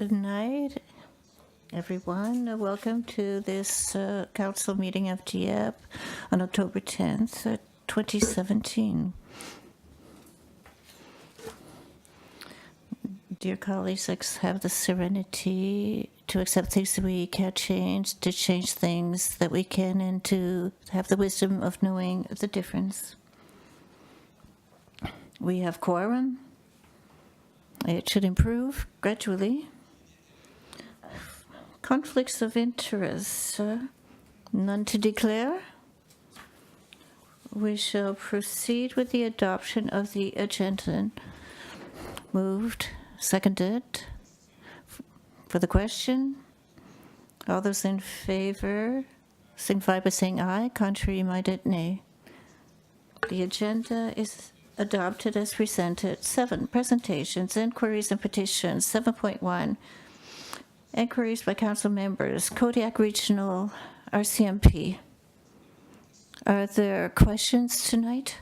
Good night, everyone. Welcome to this council meeting of Dieppe on October 10th, 2017. Dear colleagues, let's have the serenity to accept things that we can't change, to change things that we can, and to have the wisdom of knowing the difference. We have quorum. It should improve gradually. Conflicts of interest, none to declare. We shall proceed with the adoption of the agenda. Moved, seconded. For the question, all those in favor, signify by saying aye. Contrary-minded, nay. The agenda is adopted as presented. 7, presentations, inquiries and petitions. 7.1, inquiries by council members. Kodiak Regional RCMP. Are there questions tonight?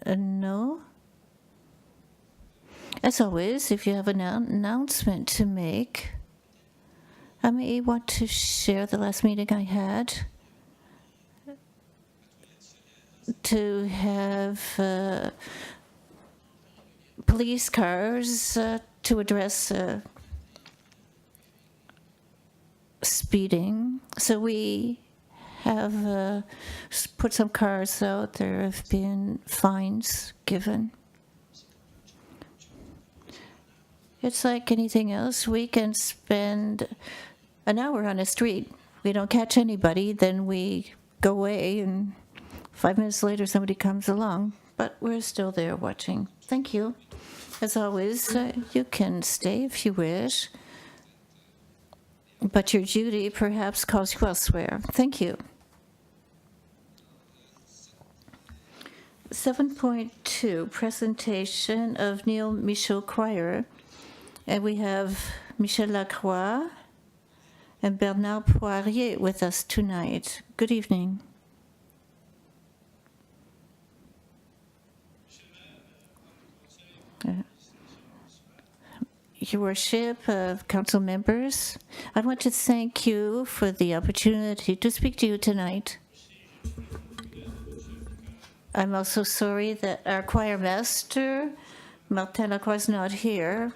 No? As always, if you have an announcement to make, I may want to share the last meeting I had to have police cars to address speeding. So we have put some cars out. There have been fines given. It's like anything else. We can spend an hour on a street. We don't catch anybody, then we go away, and 5 minutes later somebody comes along. But we're still there watching. Thank you. As always, you can stay if you wish, but your duty perhaps calls you elsewhere. Thank you. 7.2, presentation of Neil Michaud Choir. And we have Michel Lacroix and Bernard Poirier with us tonight. Good evening. Your Worship, council members, I want to thank you for the opportunity to speak to you tonight. I'm also sorry that our choir master, Martin Lacroix, is not here.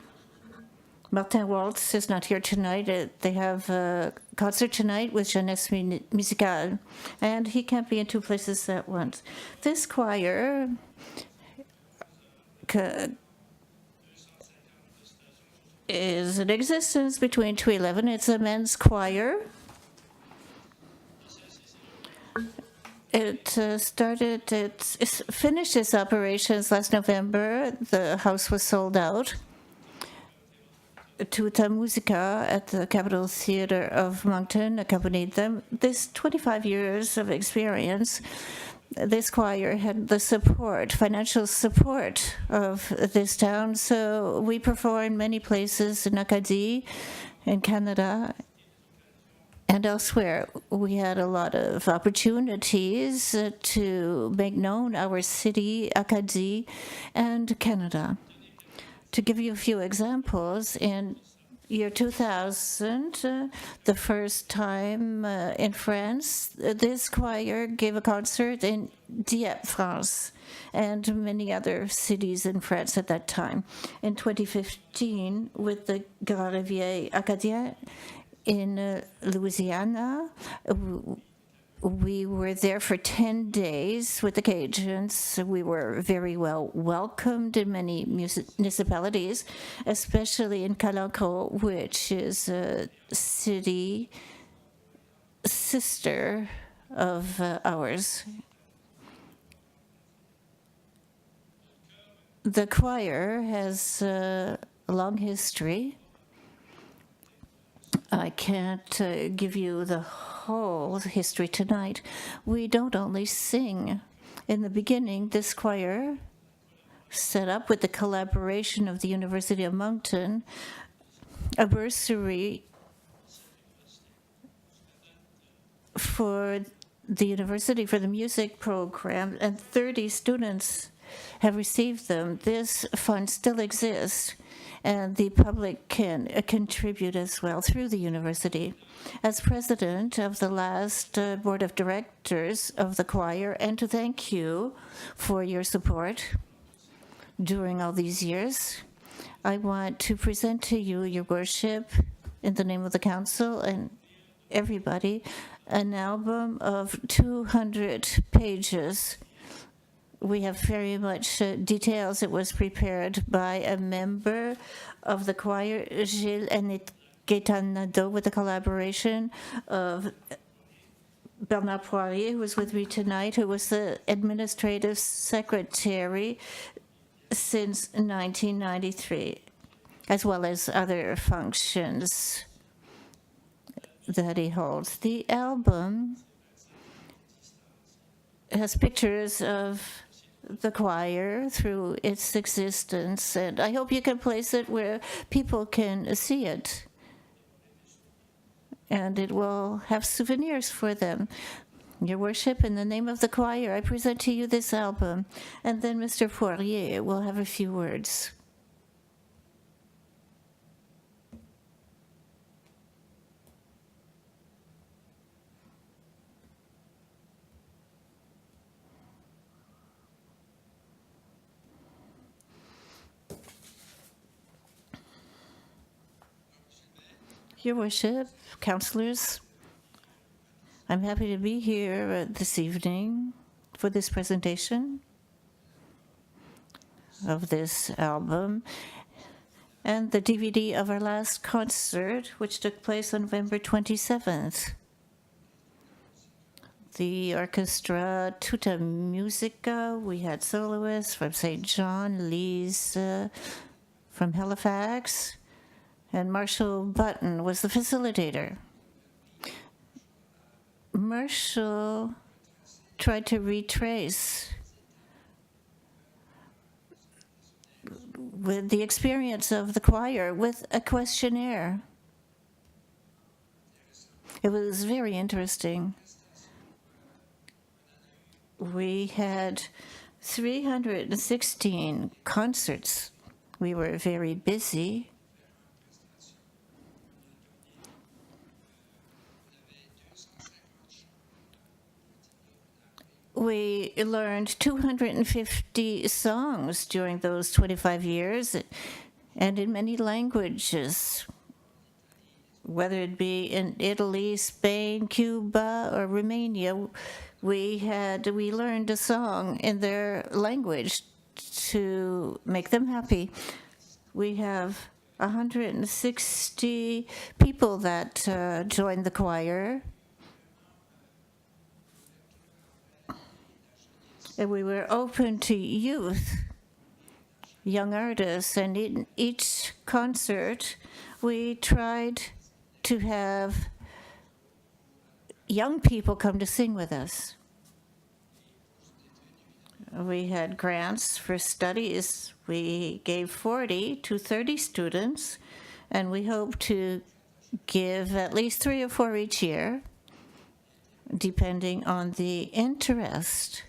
Martin Waltz is not here tonight. They have a concert tonight with Jeunesse Musicale, and he can't be in 2 places at once. This choir is in existence between 2011. It's a men's choir. It finished its operations last November. The house was sold out to Ta Musica at the Capitol Theatre of Moncton, accompanied them. This 25 years of experience, this choir had the support, financial support of this town. So we performed many places in Acadie, in Canada, and elsewhere. We had a lot of opportunities to make known our city, Acadie, and Canada. To give you a few examples, in year 2000, the first time in France, this choir gave a concert in Dieppe, France, and many other cities in France at that time. In 2015, with the Grand Rivière Acadien in Louisiana, we were there for 10 days with the Cajuns. We were very well welcomed in many municipalities, especially in Calanco, which is a city sister of ours. The choir has a long history. I can't give you the whole history tonight. We don't only sing. In the beginning, this choir set up with the collaboration of the University of Moncton a bursary for the university for the music program, and 30 students have received them. This fund still exists, and the public can contribute as well through the university. As president of the last board of directors of the choir, and to thank you for your support during all these years, I want to present to you, your worship, in the name of the council and everybody, an album of 200 pages. We have very much details. It was prepared by a member of the choir, Gilles and Gaetanado, with the collaboration of Bernard Poirier, who was with me tonight, who was the administrative secretary since 1993, as well as other functions that he holds. The album has pictures of the choir through its existence, and I hope you can place it where people can see it, and it will have souvenirs for them. Your worship, in the name of the choir, I present to you this album, and then Mr. Poirier will have a few words. Your worship, councillors, I'm happy to be here this evening for this presentation of this album and the DVD of our last concert, which took place on November 27th. The orchestra Tuta Musica, we had soloists from St. John, Lise from Halifax, and Marshall Button was the facilitator. Marshall tried to retrace with the experience of the choir with a questionnaire. It was very interesting. We had 316 concerts. We were very busy. We learned 250 songs during those 25 years, and in many languages, whether it be in Italy, Spain, Cuba, or Romania. We learned a song in their language to make them happy. We have 160 people that joined the choir. And we were open to youth, young artists, and in each concert, we tried to have young people come to sing with us. We had grants for studies. We gave 40 to 30 students, and we hope to give at least 3 or 4 each year, depending on the interest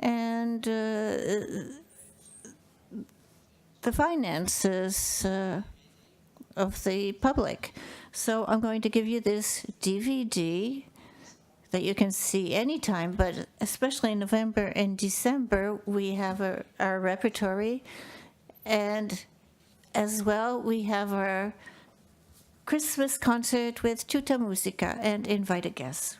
and the finances of the public. So I'm going to give you this DVD that you can see anytime, but especially in November and December, we have our repertory, and as well, we have our Christmas concert with Tuta Musica and invited guests.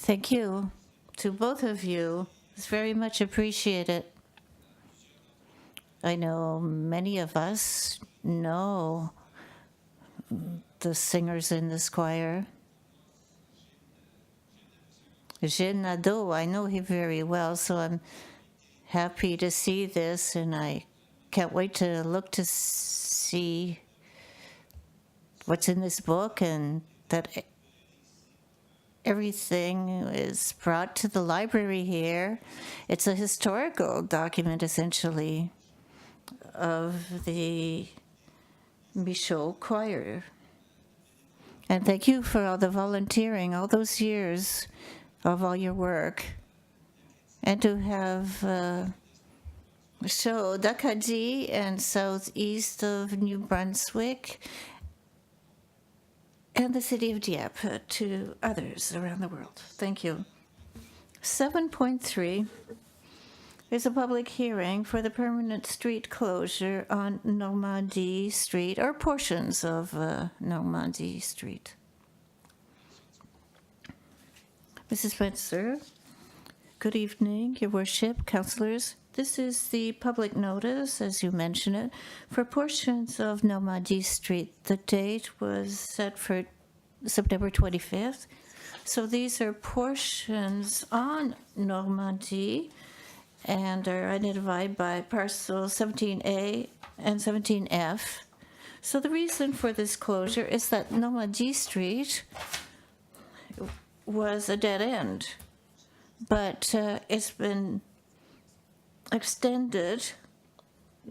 Thank you to both of you. It's very much appreciated. I know many of us know the singers in this choir. Jean Nadeau, I know him very well, so I'm happy to see this, and I can't wait to look to see what's in this book and that everything is brought to the library here. It's a historical document, essentially, of the Michaud Choir. And thank you for all the volunteering, all those years of all your work. And to have show d'Acadie and southeast of New Brunswick and the city of Dieppe to others around the world. Thank you. 7.3 is a public hearing for the permanent street closure on Normandy Street, or portions of Normandy Street. Mrs. Spencer, good evening, Your Worship, councillors. This is the public notice, as you mentioned it, for portions of Normandy Street. The date was set for September 25th. So these are portions on Normandy and are identified by parcel 17A and 17F. So the reason for this closure is that Normandy Street was a dead end, but it's been extended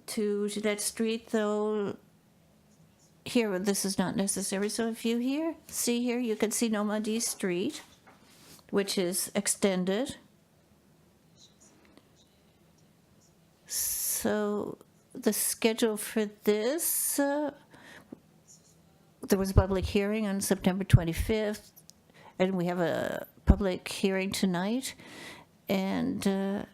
to Gillette Street, though here this is not necessary. So if you see here, you can see Normandy Street, which is extended. So the schedule for this, there was a public hearing on September 25th, and we have a public hearing tonight. And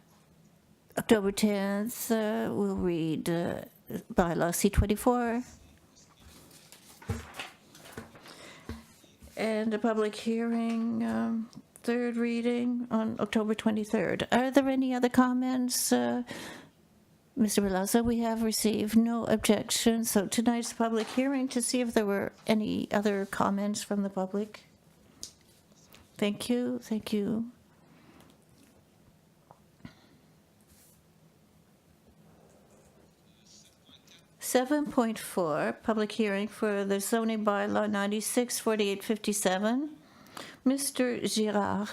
October 10th, we'll read bylaw C24. And a public hearing, third reading on October 23rd. Are there any other comments? Mr. Belazza, we have received no objections. So tonight's public hearing to see if there were any other comments from the public. Thank you. Thank you. .4, public hearing for the zoning bylaw 96/4857. Mr. Girard.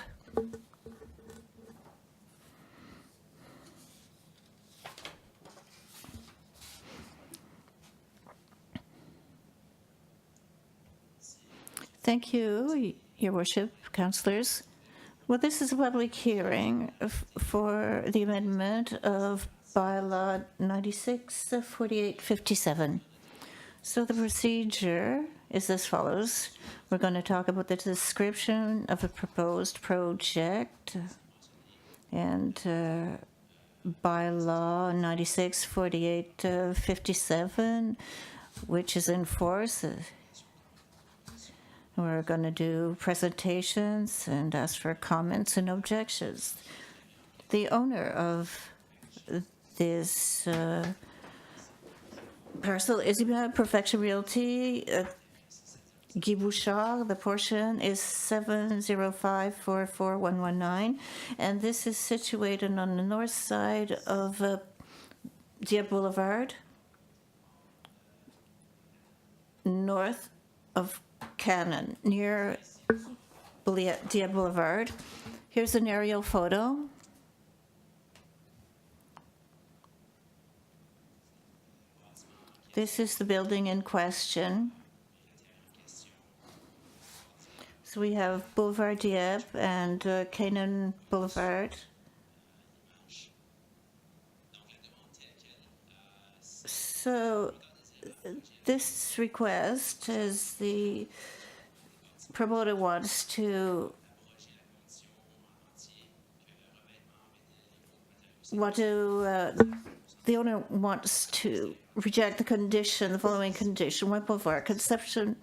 Thank you, Your Worship, councillors. Well, this is a public hearing for the amendment of bylaw 96/4857. So the procedure is as follows. We're going to talk about the description of a proposed project and bylaw 96/4857, which is in force. We're going to do presentations and ask for comments and objections. The owner of this parcel is Perfection Realty, Guy Bouchard. The portion is 705441119, and this is situated on the north side of Dieppe Boulevard, north of Cannon, near Dieppe Boulevard. Here's an aerial photo. This is the building in question. So we have Boulevard Dieppe and Cannon Boulevard. So this request is the promoter wants to the owner wants to reject the condition, the following condition: one boulevard conception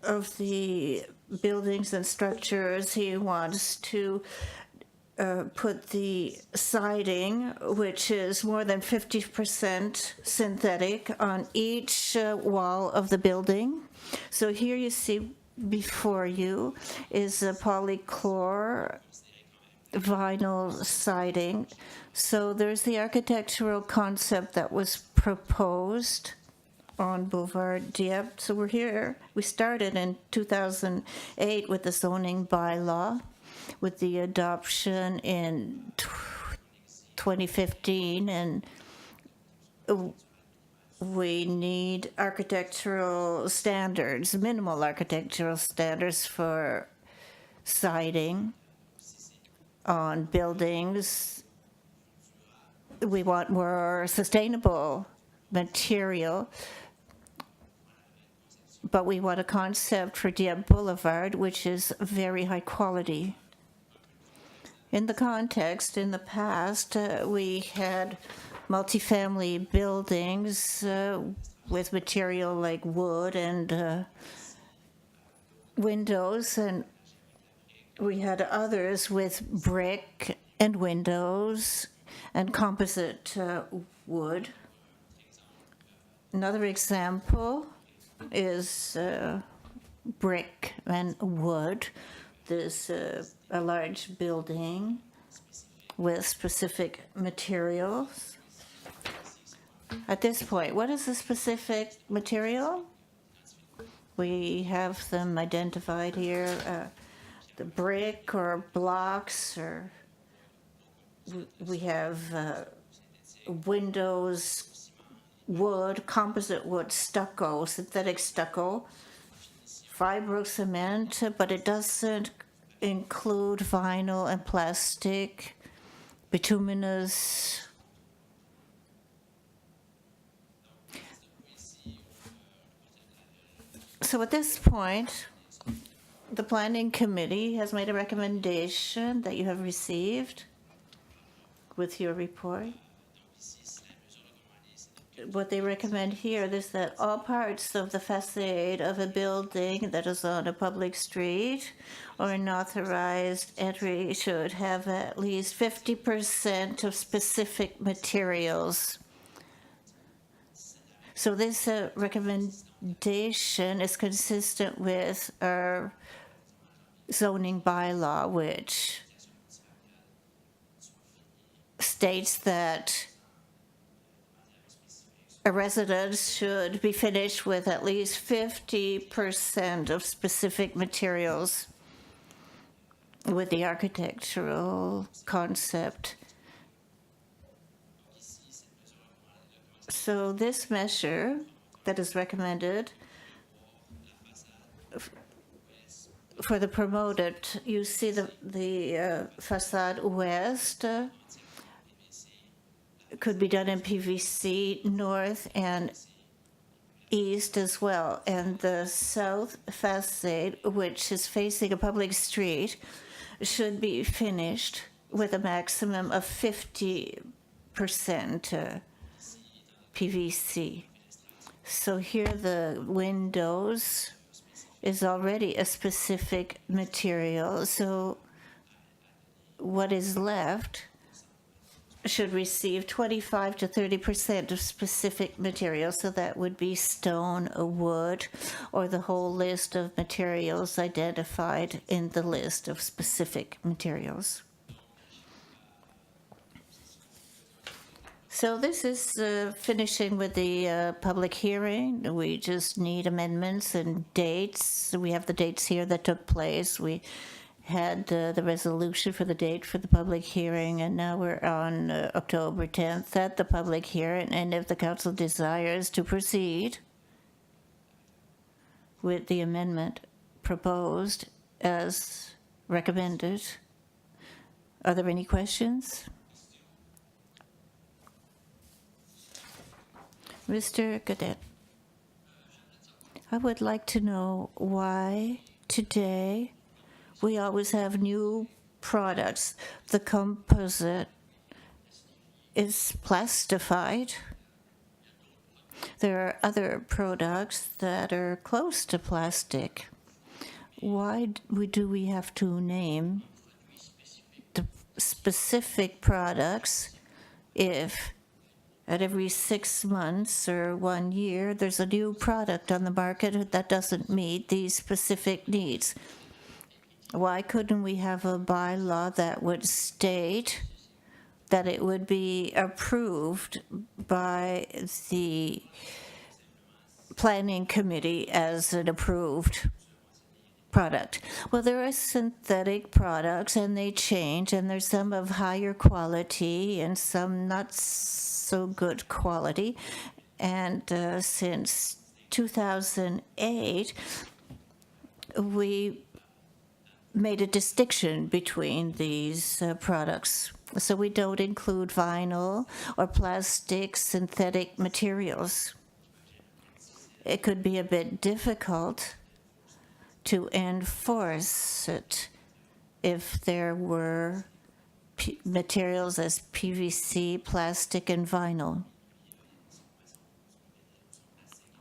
of the buildings and structures. He wants to put the siding, which is more than 50% synthetic, on each wall of the building. So here you see before you is a polychlor vinyl siding. So there's the architectural concept that was proposed on Boulevard Dieppe. So we're here. We started in 2008 with the zoning bylaw, with the adoption in 2015, and we need architectural standards, minimal architectural standards for siding on buildings. We want more sustainable material, but we want a concept for Dieppe Boulevard which is very high quality. In the context, in the past, we had multifamily buildings with material like wood and windows, and we had others with brick and windows and composite wood. Another example is brick and wood. There's a large building with specific materials. At this point, what is the specific material? We have them identified here, the brick or blocks, or we have windows, wood, composite wood, stucco, synthetic stucco, fibro cement, but it doesn't include vinyl and plastic, bituminous. So at this point, the planning committee has made a recommendation that you have received with your report. What they recommend here is that all parts of the facade of a building that is on a public street or an authorized entry should have at least 50% of specific materials. So this recommendation is consistent with our zoning bylaw, which states that a residence should be finished with at least 50% of specific materials with the architectural concept. So this measure that is recommended for the promoted, you see the facade west could be done in PVC, north and east as well. And the south facade, which is facing a public street, should be finished with a maximum of 50% PVC. So here the windows is already a specific material. So what is left should receive 25 to 30% of specific materials. So that would be stone or wood, or the whole list of materials identified in the list of specific materials. So this is finishing with the public hearing. We just need amendments and dates. We have the dates here that took place. We had the resolution for the date for the public hearing, and now we're on October 10th at the public hearing. And if the council desires to proceed with the amendment proposed as recommended, are there any questions? Mr. Cadet, I would like to know why today we always have new products. The composite is plastified. There are other products that are close to plastic. Why do we have to name the specific products if at every 6 months or 1 year there's a new product on the market that doesn't meet these specific needs? Why couldn't we have a bylaw that would state that it would be approved by the planning committee as an approved product? Well, there are synthetic products and they change, and there's some of higher quality and some not so good quality. And since 2008, we made a distinction between these products. So we don't include vinyl or plastic synthetic materials. It could be a bit difficult to enforce it if there were materials as PVC, plastic, and vinyl.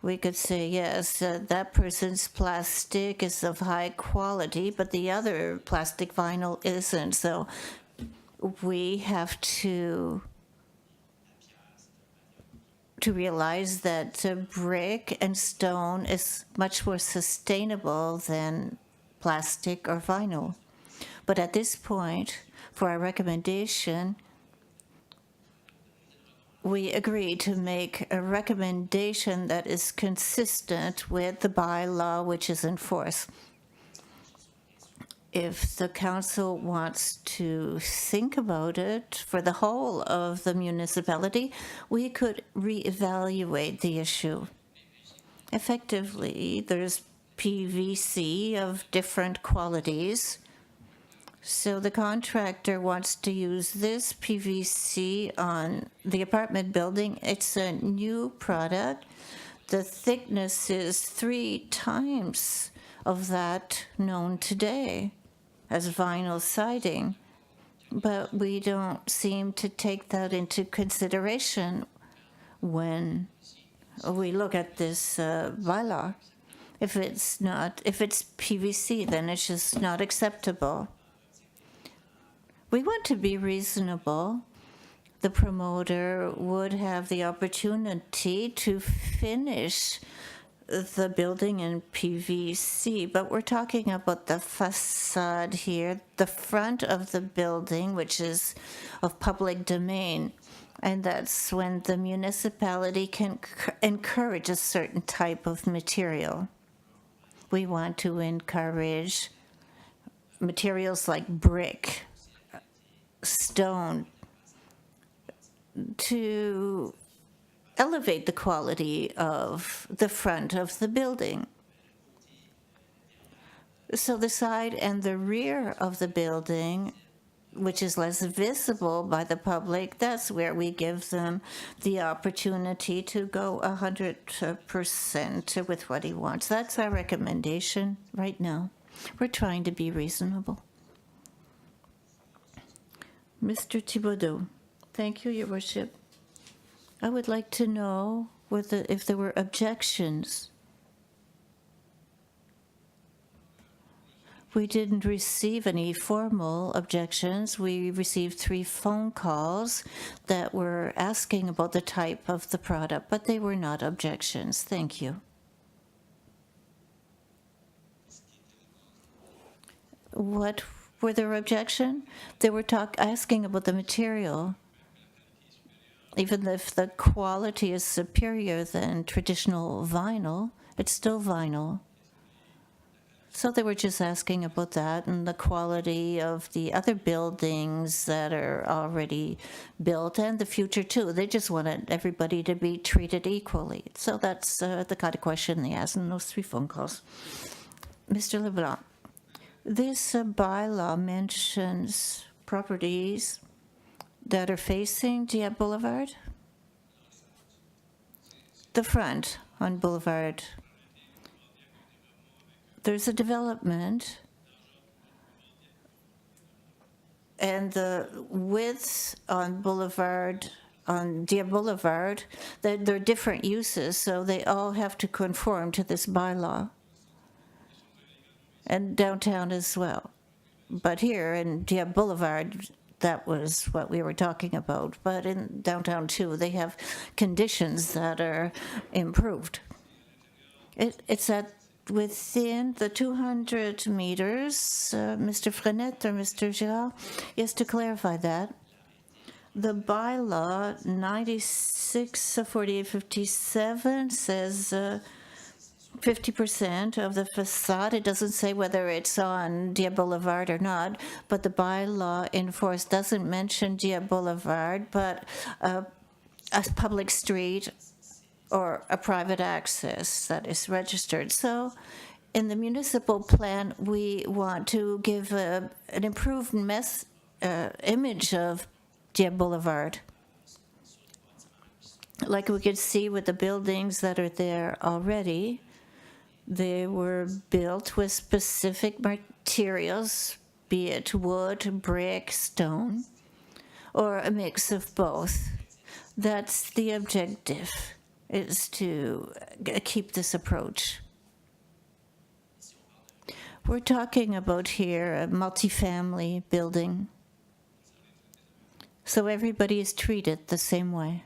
We could say, yes, that person's plastic is of high quality, but the other plastic vinyl isn't. So we have to realize that brick and stone is much more sustainable than plastic or vinyl. But at this point, for our recommendation, we agreed to make a recommendation that is consistent with the bylaw which is in force. If the council wants to think about it for the whole of the municipality, we could reevaluate the issue. Effectively, there's PVC of different qualities. So the contractor wants to use this PVC on the apartment building. It's a new product. The thickness is 3 times of that known today as vinyl siding. But we don't seem to take that into consideration when we look at this bylaw. If it's PVC, then it's just not acceptable. We want to be reasonable. The promoter would have the opportunity to finish the building in PVC, but we're talking about the facade here, the front of the building, which is of public domain. And that's when the municipality can encourage a certain type of material. We want to encourage materials like brick, stone, to elevate the quality of the front of the building. So the side and the rear of the building, which is less visible by the public, that's where we give them the opportunity to go 100% with what he wants. That's our recommendation right now. We're trying to be reasonable. Mr. Thibodeau. Thank you, Your Worship. I would like to know if there were objections. We didn't receive any formal objections. We received 3 phone calls that were asking about the type of the product, but they were not objections. Thank you. What were their objection? They were asking about the material. Even if the quality is superior than traditional vinyl, it's still vinyl. So they were just asking about that and the quality of the other buildings that are already built and the future too. They just wanted everybody to be treated equally. So that's the kind of question they asked in those 3 phone calls. Mr. Leblanc, this bylaw mentions properties that are facing Dieppe Boulevard? The front on Boulevard. There's a development, and the width on Boulevard, on Dieppe Boulevard, they're different uses, so they all have to conform to this bylaw. and downtown as well. But here in Dieppe Boulevard, that was what we were talking about. But in downtown too, they have conditions that are improved. It's at within the 200 meters, Mr. Frenette or Mr. Girard, yes, to clarify that. The bylaw 96/4857 says 50% of the facade. It doesn't say whether it's on Dieppe Boulevard or not, but the bylaw in force doesn't mention Dieppe Boulevard, but a public street or a private access that is registered. So in the municipal plan, we want to give an improved image of Dieppe Boulevard. Like we could see with the buildings that are there already, they were built with specific materials, be it wood, brick, stone, or a mix of both. That's the objective, is to keep this approach. We're talking about here a multifamily building, so everybody is treated the same way.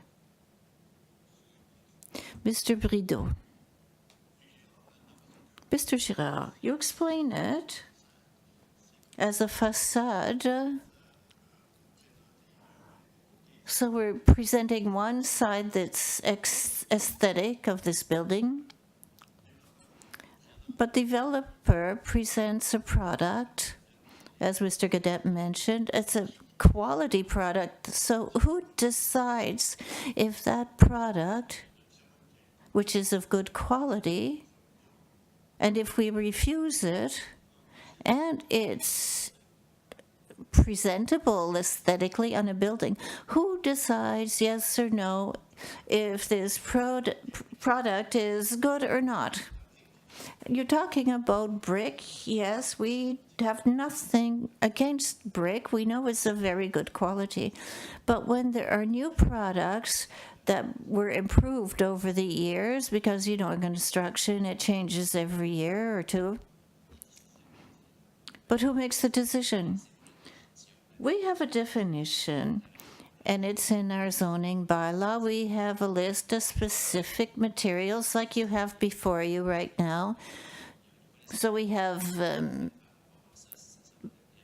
Mr. Brideau. Mr. Girard, you explain it as a facade. So we're presenting one side that's aesthetic of this building, but developer presents a product, as Mr. Gadet mentioned. It's a quality product. So who decides if that product, which is of good quality, and if we refuse it, and it's presentable aesthetically on a building, who decides yes or no if this product is good or not? You're talking about brick. Yes, we have nothing against brick. We know it's of very good quality. But when there are new products that were improved over the years, because, in construction, it changes every year or two. But who makes the decision? We have a definition, and it's in our zoning bylaw. We have a list of specific materials like you have before you right now. So we have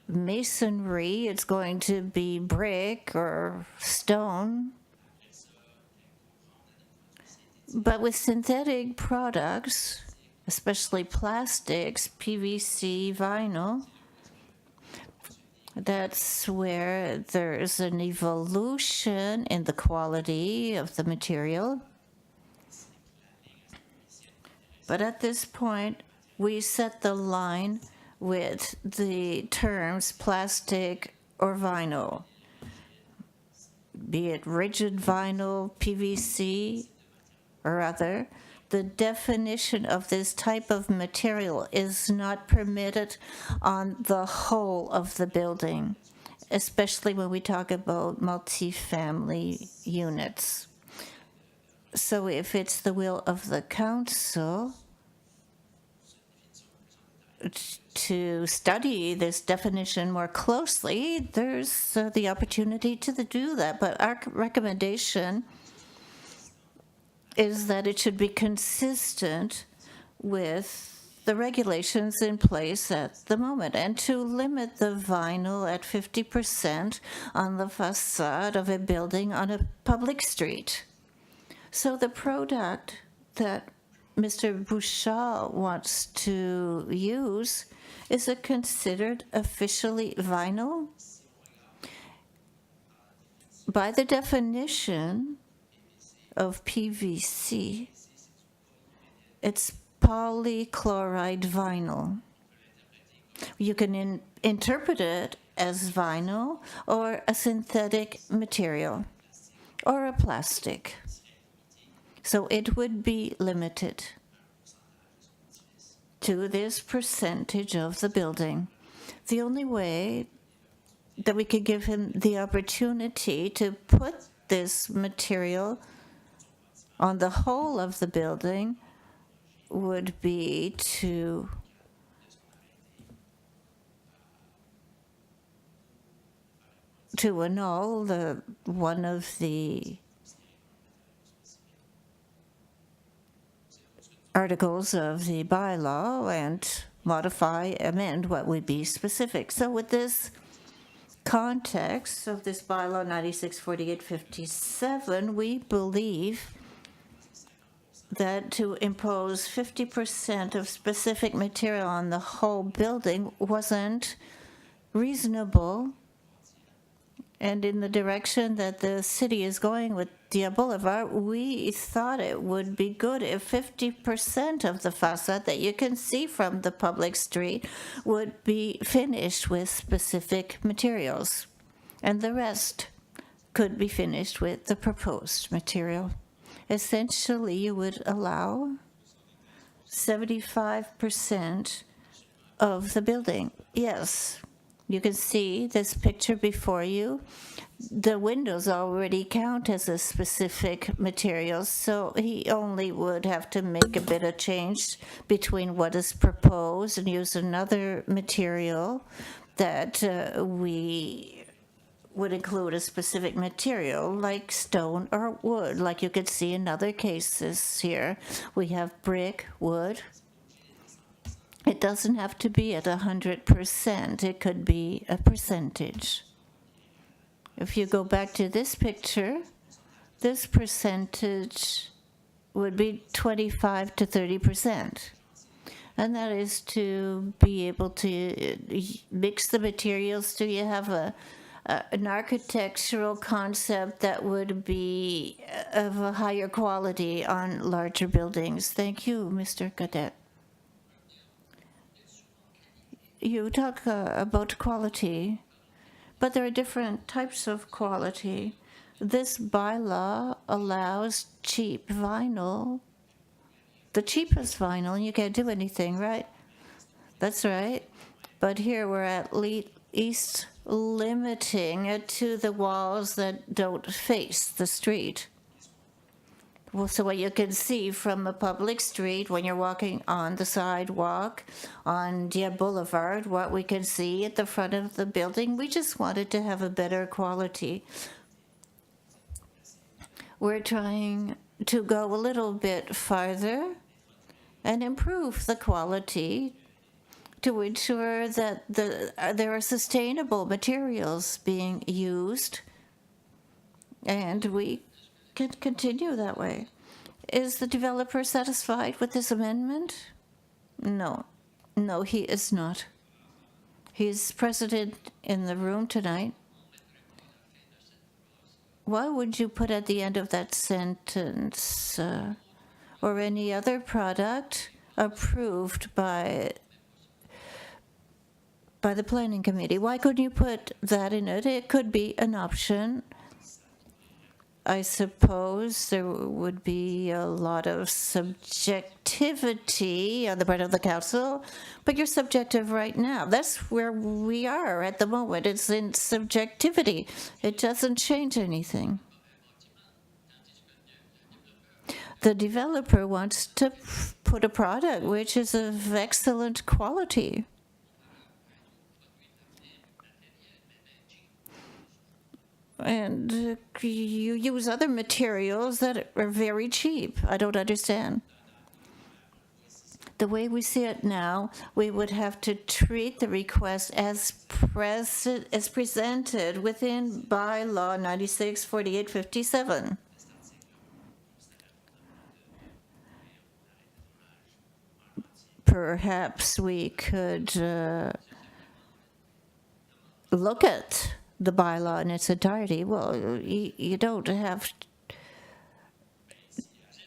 masonry. It's going to be brick or stone. But with synthetic products, especially plastics, PVC, vinyl, that's where there's an evolution in the quality of the material. But at this point, we set the line with the terms plastic or vinyl, be it rigid vinyl, PVC, or other. The definition of this type of material is not permitted on the whole of the building, especially when we talk about multifamily units. So if it's the will of the council to study this definition more closely, there's the opportunity to do that. But our recommendation is that it should be consistent with the regulations in place at the moment, and to limit the vinyl at 50% on the facade of a building on a public street. So the product that Mr. Bouchard wants to use, is it considered officially vinyl? By the definition of PVC, it's polychloride vinyl. You can interpret it as vinyl or a synthetic material or a plastic. So it would be limited to this percentage of the building. The only way that we could give him the opportunity to put this material on the whole of the building would be to to annul one of the articles of the bylaw and amend what would be specific. So with this context of this bylaw 964857, we believe that to impose 50% of specific material on the whole building wasn't reasonable, and in the direction that the city is going with Dieppe Boulevard, we thought it would be good if 50% of the facade that you can see from the public street would be finished with specific materials, and the rest could be finished with the proposed material. Essentially, you would allow 75% of the building. Yes, you can see this picture before you. The windows already count as a specific material, so he only would have to make a bit of change between what is proposed and use another material that we would include a specific material like stone or wood, like you could see in other cases here. We have brick, wood. It doesn't have to be at 100%. It could be a percentage. If you go back to this picture, this percentage would be 25 to 30%. And that is to be able to mix the materials. Do you have an architectural concept that would be of a higher quality on larger buildings? Thank you, Mr. Cadet. You talk about quality, but there are different types of quality. This bylaw allows cheap vinyl, the cheapest vinyl, and you can't do anything, right? That's right. But here we're at least limiting it to the walls that don't face the street. Well, so what you can see from a public street when you're walking on the sidewalk on Dieppe Boulevard, what we can see at the front of the building, we just wanted to have a better quality. We're trying to go a little bit farther and improve the quality to ensure that there are sustainable materials being used, and we can continue that way. Is the developer satisfied with this amendment? No, he is not. He's present in the room tonight. Why would you put at the end of that sentence, or any other product approved by the planning committee? Why couldn't you put that in it? It could be an option. I suppose there would be a lot of subjectivity on the part of the council, but you're subjective right now. That's where we are at the moment. It's in subjectivity. It doesn't change anything. The developer wants to put a product which is of excellent quality. And you use other materials that are very cheap. I don't understand. The way we see it now, we would have to treat the request as presented within bylaw 964857. Perhaps we could look at the bylaw in its entirety. Well, you don't have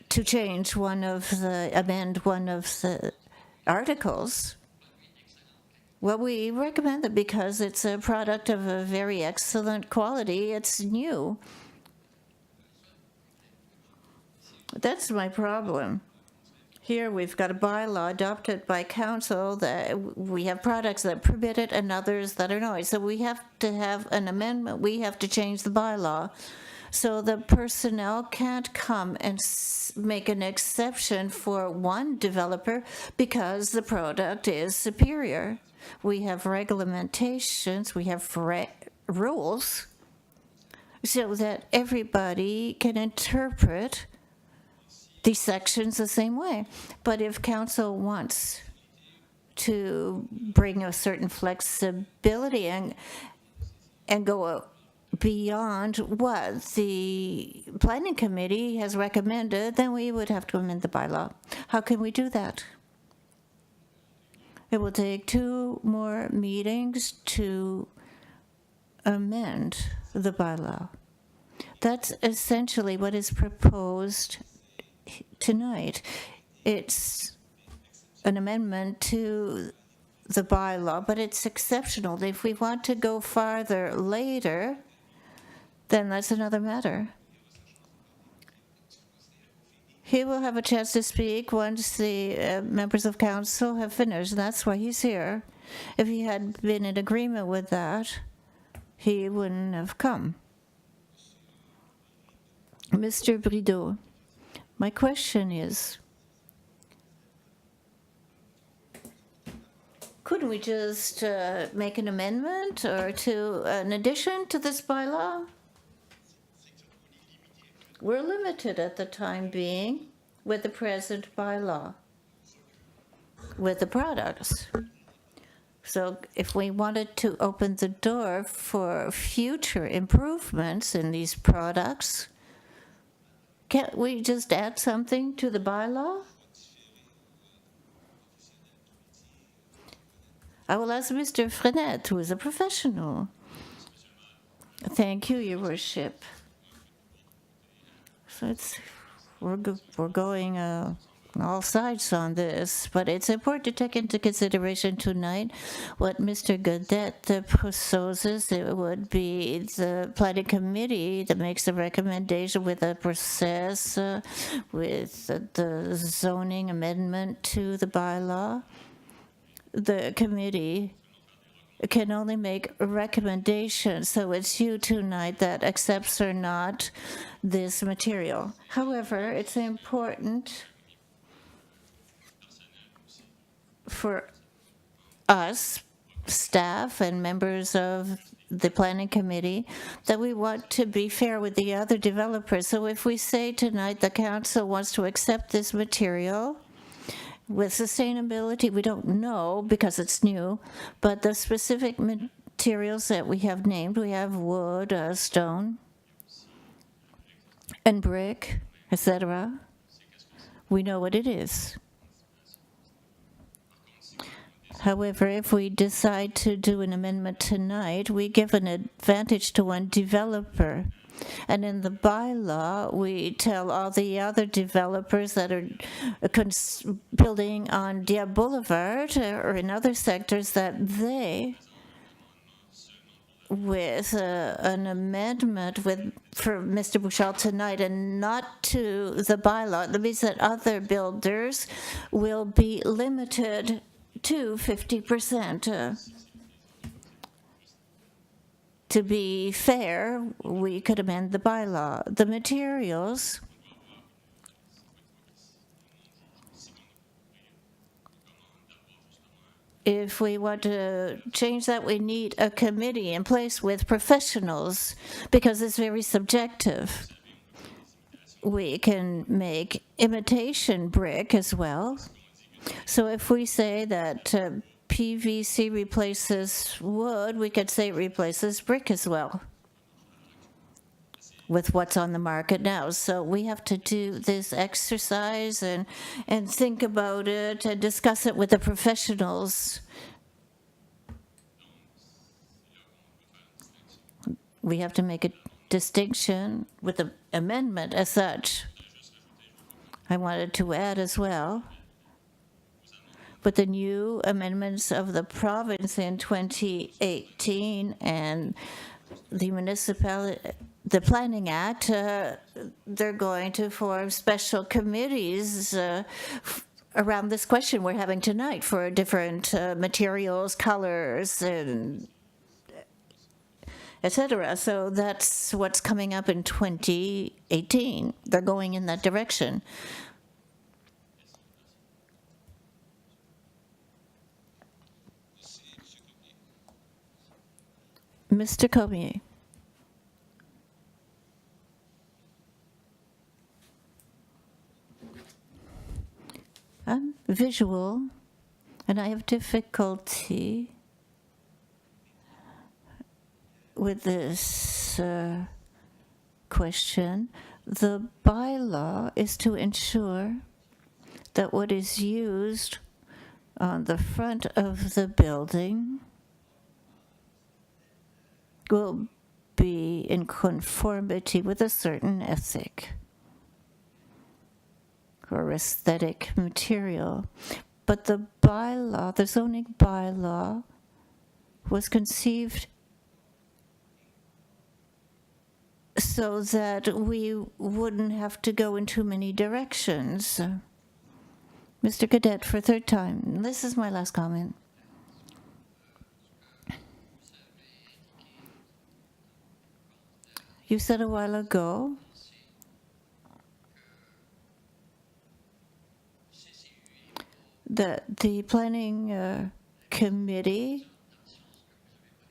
to amend one of the articles. Well, we recommend it because it's a product of a very excellent quality. It's new. That's my problem. Here we've got a bylaw adopted by council that we have products that permit it and others that are not. So we have to have an amendment. We have to change the bylaw. So the personnel can't come and make an exception for one developer because the product is superior. We have regulations, we have rules so that everybody can interpret these sections the same way. But if council wants to bring a certain flexibility and go beyond what the planning committee has recommended, then we would have to amend the bylaw. How can we do that? It will take 2 more meetings to amend the bylaw. That's essentially what is proposed tonight. It's an amendment to the bylaw, but it's exceptional. If we want to go farther later, then that's another matter. He will have a chance to speak once the members of council have finished. That's why he's here. If he had been in agreement with that, he wouldn't have come. Mr. Brideau, my question is, couldn't we just make an amendment or an addition to this bylaw? We're limited at the time being with the present bylaw, with the products. So if we wanted to open the door for future improvements in these products, can't we just add something to the bylaw? I will ask Mr. Frenette, who is a professional. Thank you, Your Worship. So we're going on all sides on this, but it's important to take into consideration tonight what Mr. Godet proposes. It would be the planning committee that makes the recommendation with a process, with the zoning amendment to the bylaw. The committee can only make recommendations, so it's you tonight that accepts or not this material. However, it's important for us, staff and members of the planning committee, that we want to be fair with the other developers. So if we say tonight the council wants to accept this material, with sustainability, we don't know because it's new, but the specific materials that we have named, we have wood, stone, and brick, etc. We know what it is. However, if we decide to do an amendment tonight, we give an advantage to one developer. And in the bylaw, we tell all the other developers that are building on Dieppe Boulevard or in other sectors that they, with an amendment for Mr. Bouchard tonight and not to the bylaw, that means that other builders will be limited to 50%. To be fair, we could amend the bylaw. The materials, if we want to change that, we need a committee in place with professionals because it's very subjective. We can make imitation brick as well. So if we say that PVC replaces wood, we could say it replaces brick as well with what's on the market now. So we have to do this exercise and think about it and discuss it with the professionals. We have to make a distinction with the amendment as such. I wanted to add as well, with the new amendments of the province in 2018 and the Planning Act, they're going to form special committees around this question we're having tonight for different materials, colors, and etc. So that's what's coming up in 2018. They're going in that direction. Mr. Comier. visual, and I have difficulty with this question. The bylaw is to ensure that what is used on the front of the building will be in conformity with a certain ethic or aesthetic material. But the bylaw, the zoning bylaw, was conceived so that we wouldn't have to go in too many directions. Mr. Cadet, for a third time. This is my last comment. You said a while ago that the planning committee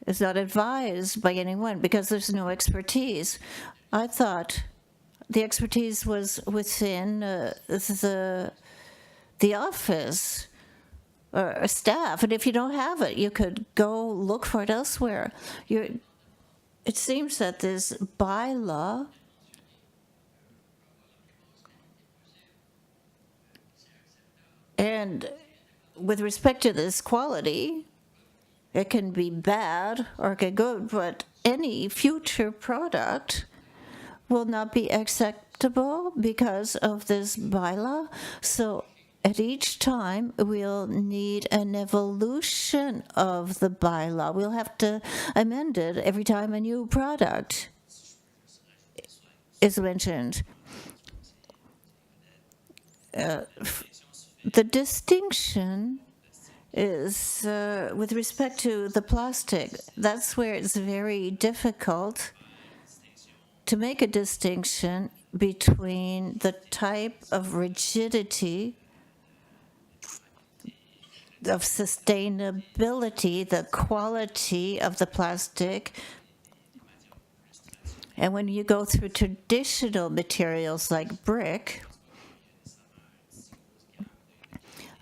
is not advised by anyone because there's no expertise. I thought the expertise was within the office or staff, and if you don't have it, you could go look for it elsewhere. It seems that this bylaw and with respect to this quality, it can be bad or get good, but any future product will not be acceptable because of this bylaw. So at each time, we'll need an evolution of the bylaw. We'll have to amend it every time a new product is mentioned. The distinction is with respect to the plastic. That's where it's very difficult to make a distinction between the type of rigidity, of sustainability, the quality of the plastic. And when you go through traditional materials like brick,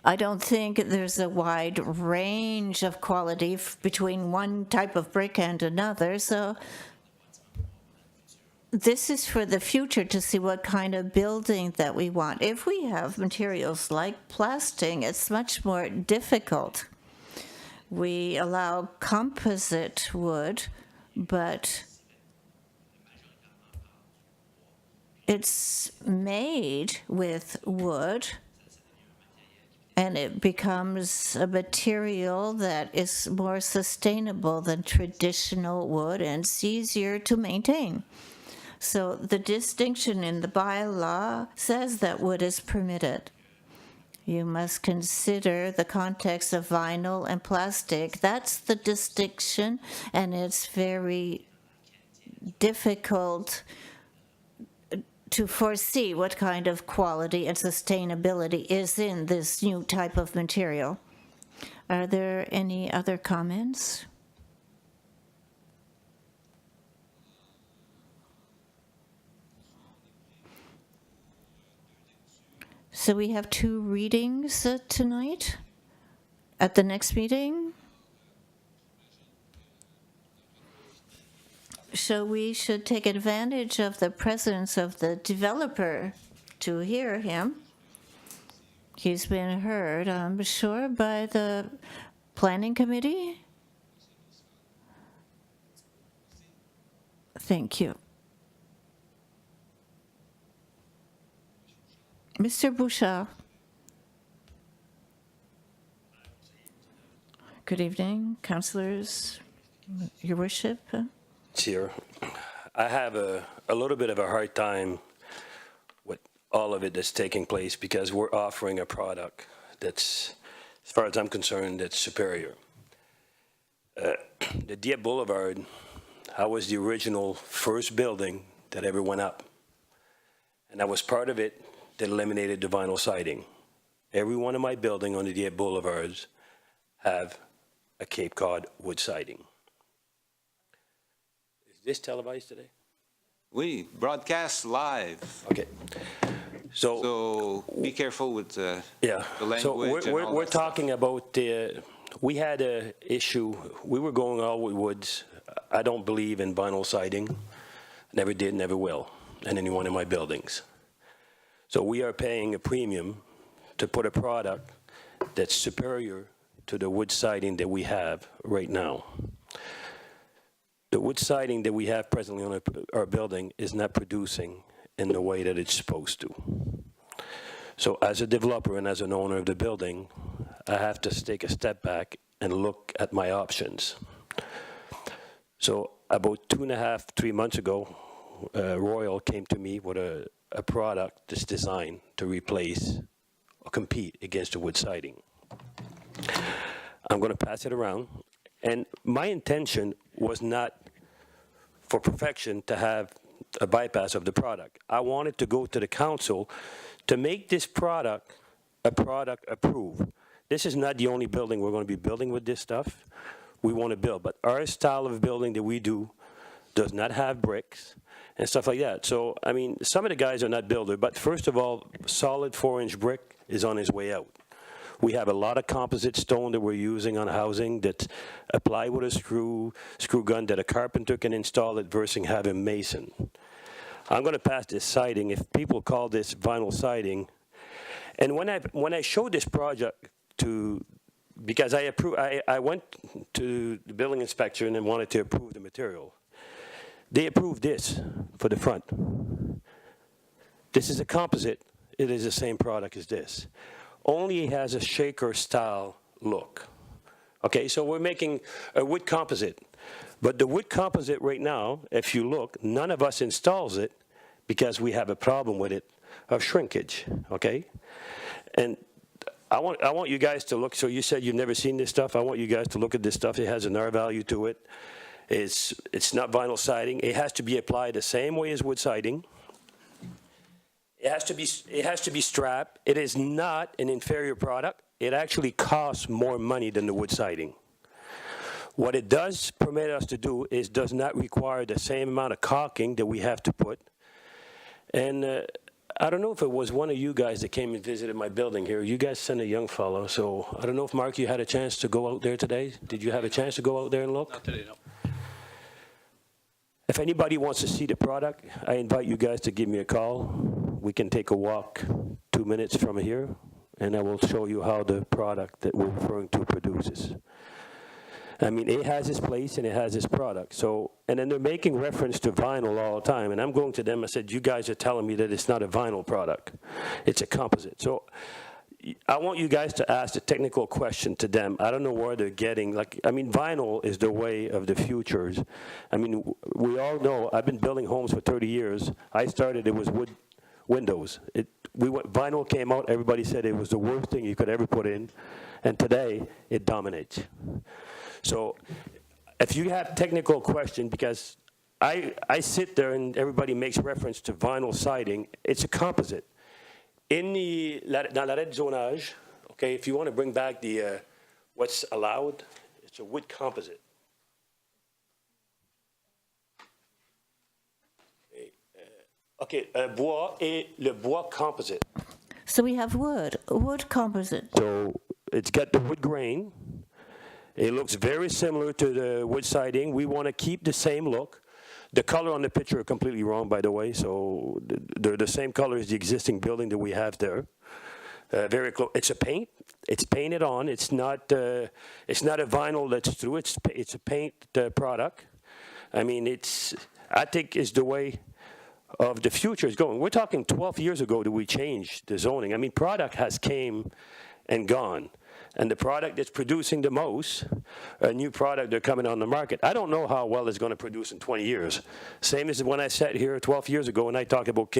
I don't think there's a wide range of quality between one type of brick and another. So this is for the future to see what kind of building that we want. If we have materials like plastic, it's much more difficult. We allow composite wood, but it's made with wood, and it becomes a material that is more sustainable than traditional wood, and it's easier to maintain. So the distinction in the bylaw says that wood is permitted. You must consider the context of vinyl and plastic. That's the distinction, and it's very difficult to foresee what kind of quality and sustainability is in this new type of material. Are there any other comments? So we have 2 readings tonight at the next meeting. So we should take advantage of the presence of the developer to hear him. He's been heard, I'm sure, by the planning committee. Thank you. Mr. Bouchard. Good evening, councillors, your worship. Chair, I have a little bit of a hard time with all of it that's taking place because we're offering a product that's, as far as I'm concerned, that's superior. The Dieppe Boulevard, that was the original first building that ever went up. And that was part of it that eliminated the vinyl siding. Every one of my buildings on the Dieppe Boulevards have a Cape Cod wood siding. Is this televised today? We broadcast live. Okay. So be careful with the Yeah. language. So and all we're that stuff. talking about, we had a issue, we were going all with woods. I don't believe in vinyl siding, never did, never will, in any one of my buildings. So we are paying a premium to put a product that's superior to the wood siding that we have right now. The wood siding that we have presently on our building is not producing in the way that it's supposed to. So as a developer and as an owner of the building, I have to take a step back and look at my options. So about 2.5, 3 months ago, Royal came to me with a product that's designed to replace or compete against the wood siding. I'm going to pass it around. And my intention was not for perfection to have a bypass of the product. I wanted to go to the council to make this product a product approved. This is not the only building we're going to be building with this stuff. We want to build, but our style of building that we do does not have bricks and stuff like that. So, I mean, some of the guys are not builders, but first of all, solid 4-inch brick is on his way out. We have a lot of composite stone that we're using on housing that's applied with a screw gun that a carpenter can install it versus having mason. I'm going to pass this siding. If people call this vinyl siding, and when I showed this project to, because I went to the building inspector and wanted to approve the material. They approved this for the front. This is a composite. It is the same product as this. Only it has a shaker style look. Okay, so we're making a wood composite. But the wood composite right now, if you look, none of us installs it because we have a problem with it of shrinkage, okay? And I want you guys to look. So you said you've never seen this stuff. I want you guys to look at this stuff. It has an R value to it. It's not vinyl siding. It has to be applied the same way as wood siding. It has to be strapped. It is not an inferior product. It actually costs more money than the wood siding. What it does permit us to do is does not require the same amount of caulking that we have to put. And I don't know if it was one of you guys that came and visited my building here. You guys sent a young fellow, so I don't know if, Mark, you had a chance to go out there today. Did you have a chance to go out there and look? Not today, no. If anybody wants to see the product, I invite you guys to give me a call. We can take a walk 2 minutes from here, and I will show you how the product that we're referring to produces. I mean, it has its place and it has its product. So, and then they're making reference to vinyl all the time. And I'm going to them, I said, you guys are telling me that it's not a vinyl product. It's a composite. So I want you guys to ask the technical question to them. I don't know where they're getting, like, I mean, vinyl is the way of the futures. I mean, we all know, I've been building homes for 30 years. I started, it was wood windows. Vinyl came out, everybody said it was the worst thing you could ever put in. And today, it dominates. So if you have technical question, because I sit there and everybody makes reference to vinyl siding, it's a composite. Dans l'arrêt de zonage, okay, if you want to bring back the what's allowed, it's a wood composite. Okay, bois et le bois composite. So we have wood composite. So it's got the wood grain. It looks very similar to the wood siding. We want to keep the same look. The color on the picture are completely wrong, by the way. So they're the same color as the existing building that we have there. Very close. It's a paint. It's painted on. It's not a vinyl that's through. It's a paint product. I mean, I think it's the way of the future is going. We're talking 12 years ago that we changed the zoning. I mean, product has came and gone. And the product that's producing the most, a new product they're coming on the market, I don't know how well it's going to produce in 20 years. Same as when I sat here 12 years ago and I talked about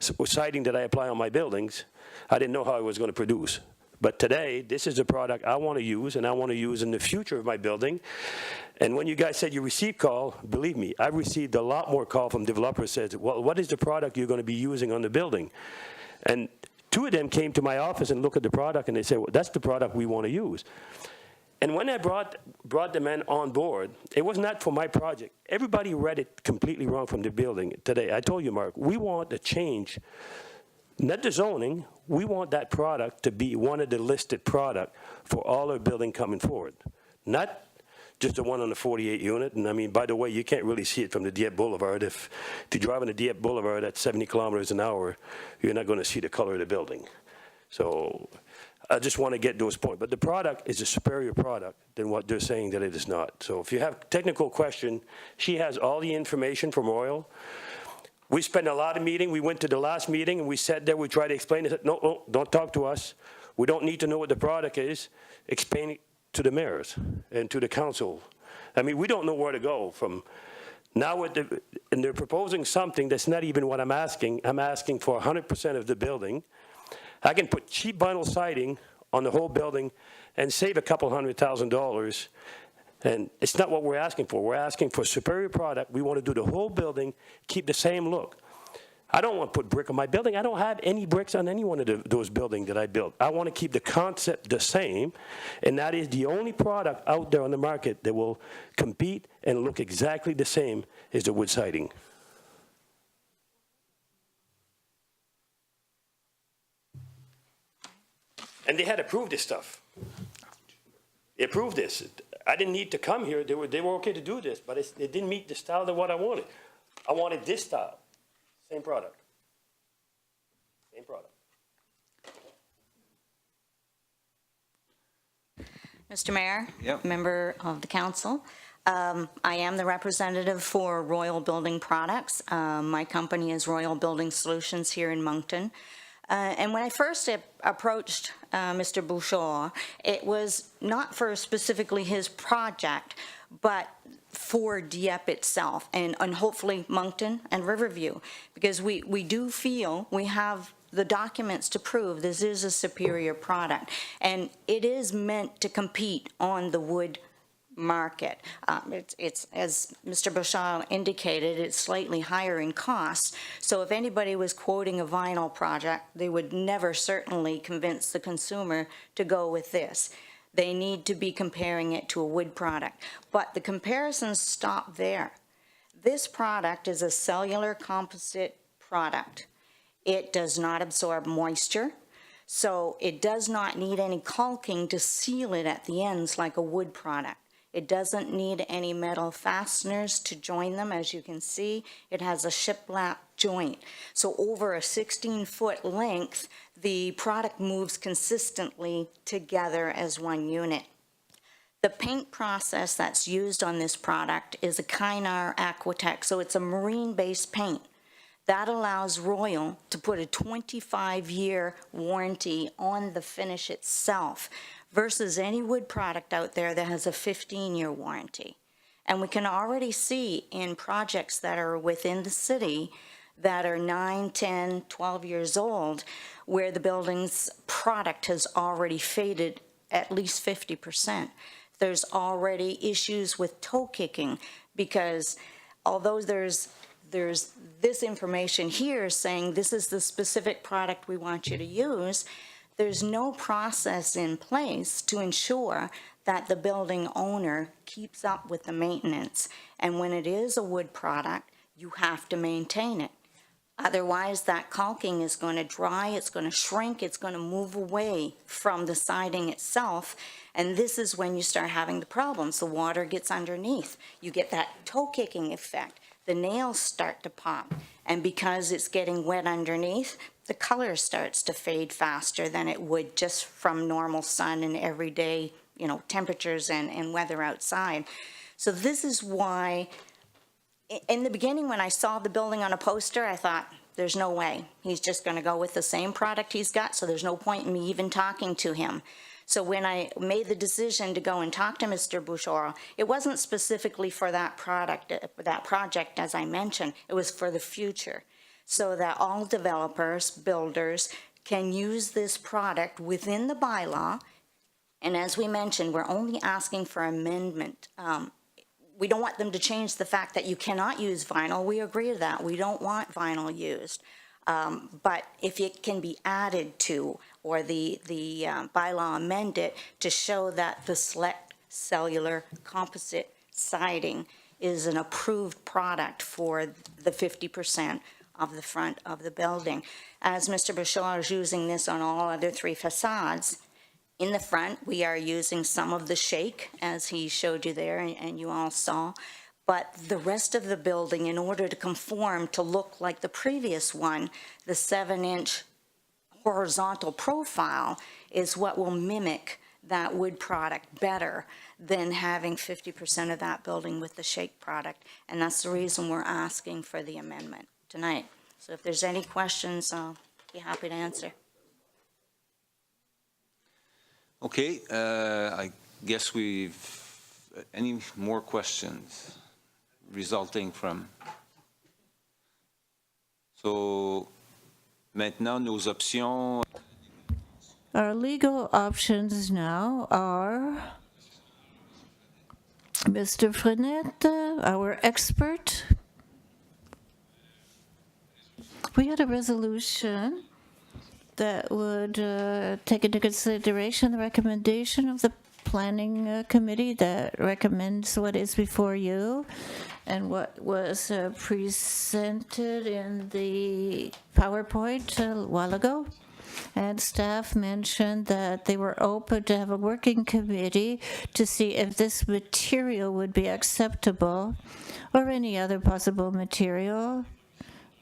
siding that I apply on my buildings. I didn't know how it was going to produce. But today, this is the product I want to use, and I want to use in the future of my building. And when you guys said you received call, believe me, I've received a lot more call from developers that says, well, what is the product you're going to be using on the building? And 2 of them came to my office and looked at the product, and they said, well, that's the product we want to use. And when I brought the men on board, it was not for my project. Everybody read it completely wrong from the building today. I told you, Mark, we want to change Not the zoning, we want that product to be one of the listed product for all our building coming forward. Not just the one on the 48 unit. And I mean, by the way, you can't really see it from the Dieppe Boulevard. If you drive on the Dieppe Boulevard at 70 kilometers an hour, you're not going to see the color of the building. So I just want to get those points. But the product is a superior product than what they're saying that it is not. So if you have technical question, she has all the information from Royal. We spent a lot of meeting. We went to the last meeting and we sat there, we tried to explain it. No, no, don't talk to us. We don't need to know what the product is. Explain it to the mayors and to the council. I mean, we don't know where to go from now. And they're proposing something that's not even what I'm asking. I'm asking for 100% of the building. I can put cheap vinyl siding on the whole building and save a couple $100,000. And it's not what we're asking for. We're asking for superior product. We want to do the whole building, keep the same look. I don't want to put brick on my building. I don't have any bricks on any one of those buildings that I built. I want to keep the concept the same, and that is the only product out there on the market that will compete and look exactly the same as the wood siding. And they had approved this stuff. They approved this. I didn't need to come here. They were okay to do this, but it didn't meet the style of what I wanted. I wanted this style. Same product. Same product. Mr. Mayor, Yep. member of the council, I am the representative for Royal Building Products. My company is Royal Building Solutions here in Moncton. And when I first approached Mr. Bouchard, it was not for specifically his project, but for Dieppe itself and hopefully Moncton and Riverview, because we do feel we have the documents to prove this is a superior product, and it is meant to compete on the wood market. It's as Mr. Bouchard indicated, it's slightly higher in cost. So if anybody was quoting a vinyl project, they would never certainly convince the consumer to go with this. They need to be comparing it to a wood product. But the comparisons stop there. This product is a cellular composite product. It does not absorb moisture, so it does not need any caulking to seal it at the ends like a wood product. It doesn't need any metal fasteners to join them. As you can see, it has a shiplap joint. So over a 16-foot length, the product moves consistently together as one unit. The paint process that's used on this product is a Kynar Aquatech, so it's a marine-based paint. That allows Royal to put a 25-year warranty on the finish itself versus any wood product out there that has a 15-year warranty. And we can already see in projects that are within the city that are 9, 10, 12 years old, where the building's product has already faded at least 50%. There's already issues with toe kicking, because although there's this information here saying this is the specific product we want you to use, there's no process in place to ensure that the building owner keeps up with the maintenance. And when it is a wood product, you have to maintain it. Otherwise, that caulking is going to dry, it's going to shrink, it's going to move away from the siding itself. And this is when you start having the problems. The water gets underneath. You get that toe kicking effect. The nails start to pop. And because it's getting wet underneath, the color starts to fade faster than it would just from normal sun and everyday, temperatures and weather outside. So this is why, in the beginning when I saw the building on a poster, I thought, there's no way. He's just going to go with the same product he's got, so there's no point in me even talking to him. So when I made the decision to go and talk to Mr. Bouchard, it wasn't specifically for that project, as I mentioned. It was for the future, so that all developers, builders can use this product within the bylaw. And as we mentioned, we're only asking for amendment. We don't want them to change the fact that you cannot use vinyl. We agree to that. We don't want vinyl used. But if it can be added to, or the bylaw amended to show that the select cellular composite siding is an approved product for the 50% of the front of the building. As Mr. Bouchard is using this on all other three facades, in the front, we are using some of the shake, as he showed you there, and you all saw. But the rest of the building, in order to conform to look like the previous one, the 7-inch horizontal profile is what will mimic that wood product better than having 50% of that building with the shake product. And that's the reason we're asking for the amendment tonight. So if there's any questions, I'll be happy to answer. Okay, I guess any more questions resulting from? So, maintenant, nos options. Our legal options now are Mr. Frenette, our expert. We had a resolution that would take into consideration the recommendation of the planning committee that recommends what is before you and what was presented in the PowerPoint a while ago. And staff mentioned that they were open to have a working committee to see if this material would be acceptable or any other possible material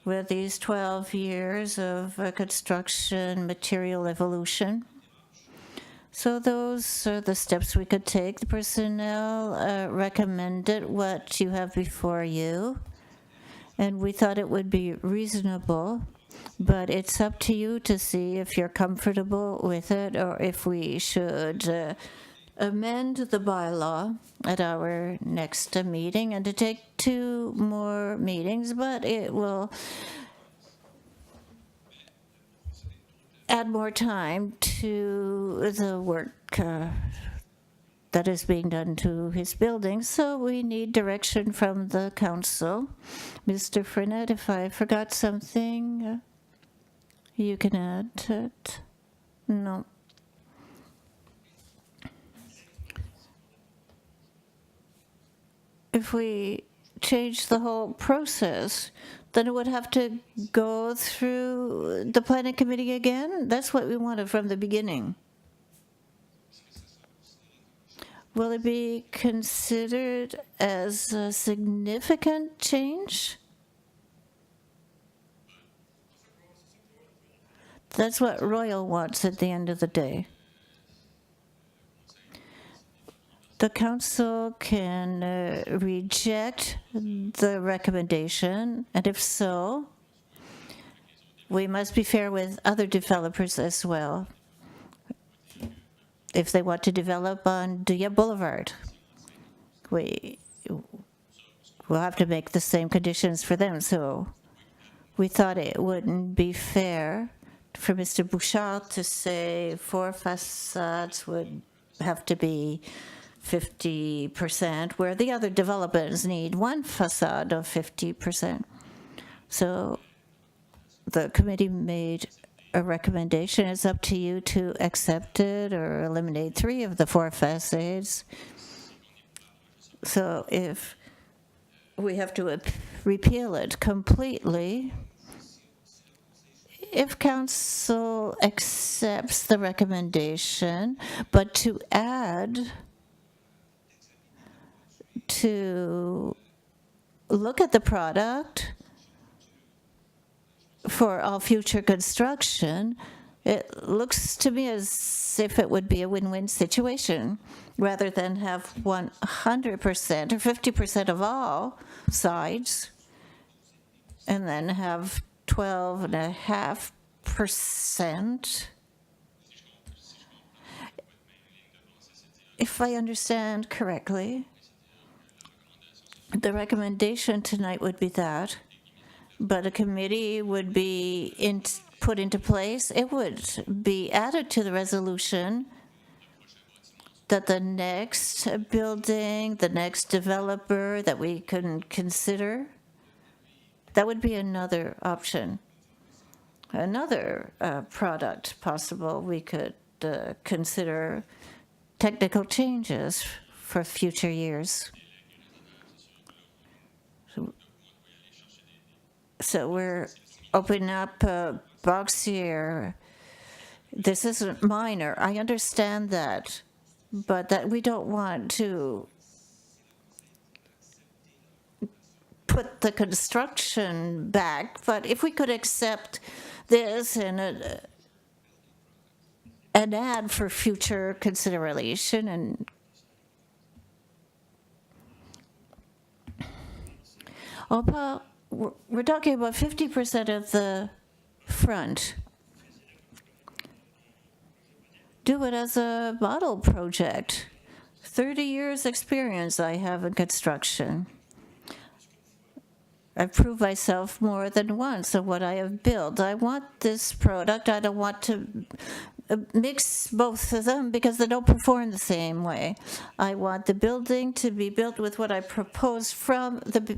with these 12 years of construction material evolution. So those are the steps we could take. The personnel recommended what you have before you, and we thought it would be reasonable, but it's up to you to see if you're comfortable with it or if we should amend the bylaw at our next meeting and to take 2 more meetings, but it will add more time to the work that is being done to his building. So we need direction from the council. Mr. Frenette, if I forgot something, you can add it. No. If we change the whole process, then it would have to go through the planning committee again? That's what we wanted from the beginning. Will it be considered as a significant change? That's what Royal wants at the end of the day. The council can reject the recommendation, and if so, we must be fair with other developers as well. If they want to develop on Dieppe Boulevard, we'll have to make the same conditions for them. So we thought it wouldn't be fair for Mr. Bouchard to say 4 facades would have to be 50%, where the other developers need 1 facade of 50%. So the committee made a recommendation. It's up to you to accept it or eliminate 3 of the 4 facades. So if we have to repeal it completely, if council accepts the recommendation, but to add to look at the product for all future construction, it looks to me as if it would be a win-win situation rather than have 100% or 50% of all sides and then have 12.5%. If I understand correctly, the recommendation tonight would be that, but a committee would be put into place. It would be added to the resolution that the next building, the next developer that we can consider, that would be another option. Another product possible, we could consider technical changes for future years. So we're open up a box here. This isn't minor. I understand that, but that we don't want to put the construction back. But if we could accept this and an ad for future consideration and we're talking about 50% of the front. Do it as a model project. 30 years experience I have in construction. I've proved myself more than once of what I have built. I want this product. I don't want to mix both of them because they don't perform the same way. I want the building to be built with what I proposed from the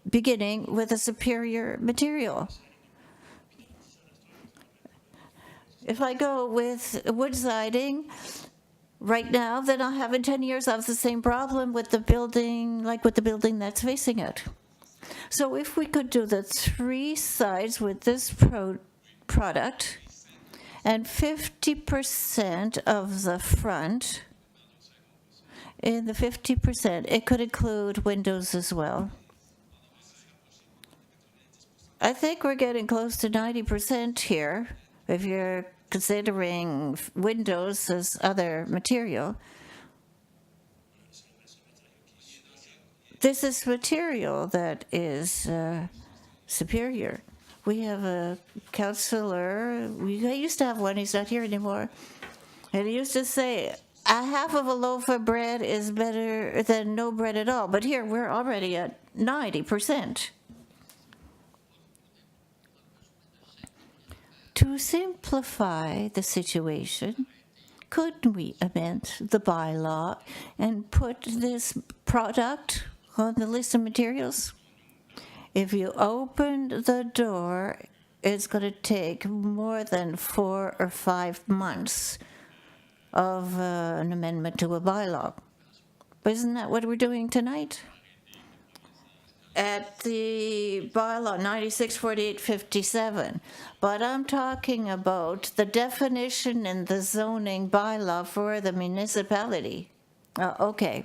beginning with a superior material. If I go with wood siding right now, then I'll have in 10 years I'll have the same problem with the building, like with the building that's facing it. So if we could do the 3 sides with this product and 50% of the front, in the 50%, it could include windows as well. I think we're getting close to 90% here, if you're considering windows as other material. This is material that is superior. We have a counselor, I used to have one, he's not here anymore, and he used to say, a half of a loaf of bread is better than no bread at all. But here, we're already at 90%. To simplify the situation, could we amend the bylaw and put this product on the list of materials? If you open the door, it's going to take more than 4 or 5 months of an amendment to a bylaw. But isn't that what we're doing tonight? At the bylaw 964857, but I'm talking about the definition in the zoning bylaw for the municipality. Okay.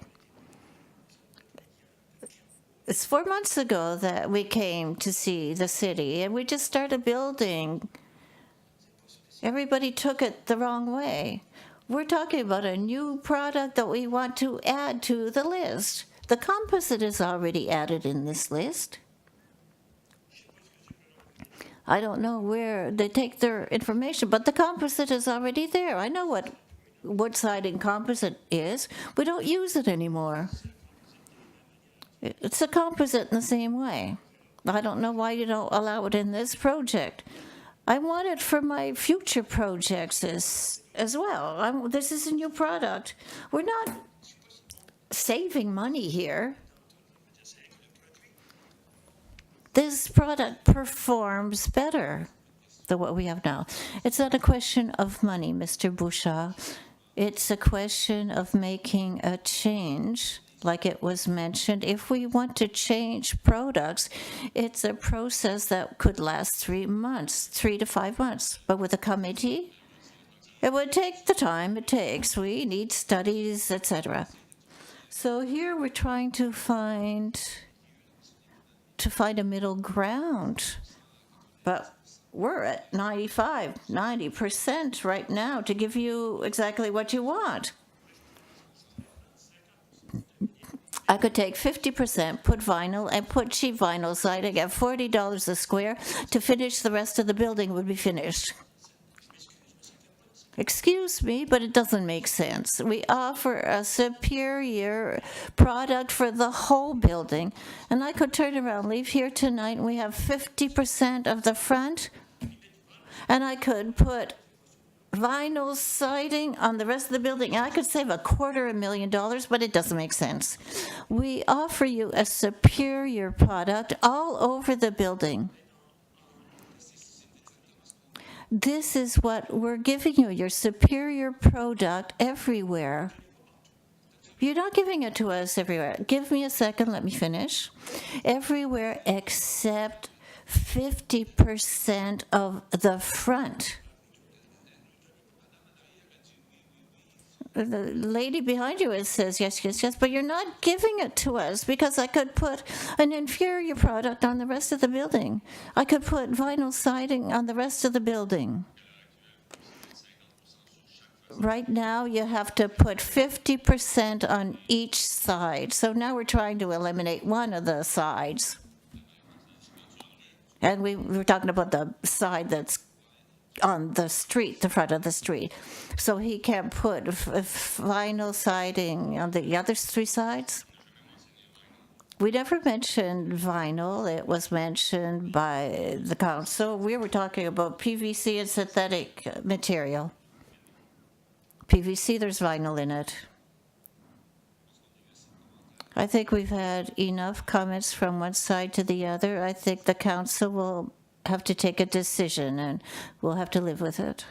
It's 4 months ago that we came to see the city, and we just started building. Everybody took it the wrong way. We're talking about a new product that we want to add to the list. The composite is already added in this list. I don't know where they take their information, but the composite is already there. I know what wood siding composite is. We don't use it anymore. It's a composite in the same way. I don't know why you don't allow it in this project. I want it for my future projects as well. This is a new product. We're not saving money here. This product performs better than what we have now. It's not a question of money, Mr. Bouchard. It's a question of making a change, like it was mentioned. If we want to change products, it's a process that could last 3 months, 3 to 5 months. But with a committee, it would take the time it takes. We need studies, etc. So here we're trying to find a middle ground, but we're at 90% right now to give you exactly what you want. I could take 50%, put vinyl, and put cheap vinyl siding at $40 a square to finish the rest of the building would be finished. Excuse me, but it doesn't make sense. We offer a superior product for the whole building. And I could turn around, leave here tonight, and we have 50% of the front. And I could put vinyl siding on the rest of the building. And I could save $250,000, but it doesn't make sense. We offer you a superior product all over the building. This is what we're giving you, your superior product everywhere. You're not giving it to us everywhere. Give me a second, let me finish. Everywhere except 50% of the front. The lady behind you says yes, yes, yes, but you're not giving it to us because I could put an inferior product on the rest of the building. I could put vinyl siding on the rest of the building. Right now, you have to put 50% on each side. So now we're trying to eliminate one of the sides. And we were talking about the side that's on the street, the front of the street. So he can't put vinyl siding on the other three sides? We never mentioned vinyl. It was mentioned by the council. We were talking about PVC and synthetic material. PVC, there's vinyl in it. I think we've had enough comments from one side to the other. I think the council will have to take a decision, and we'll have to live with it.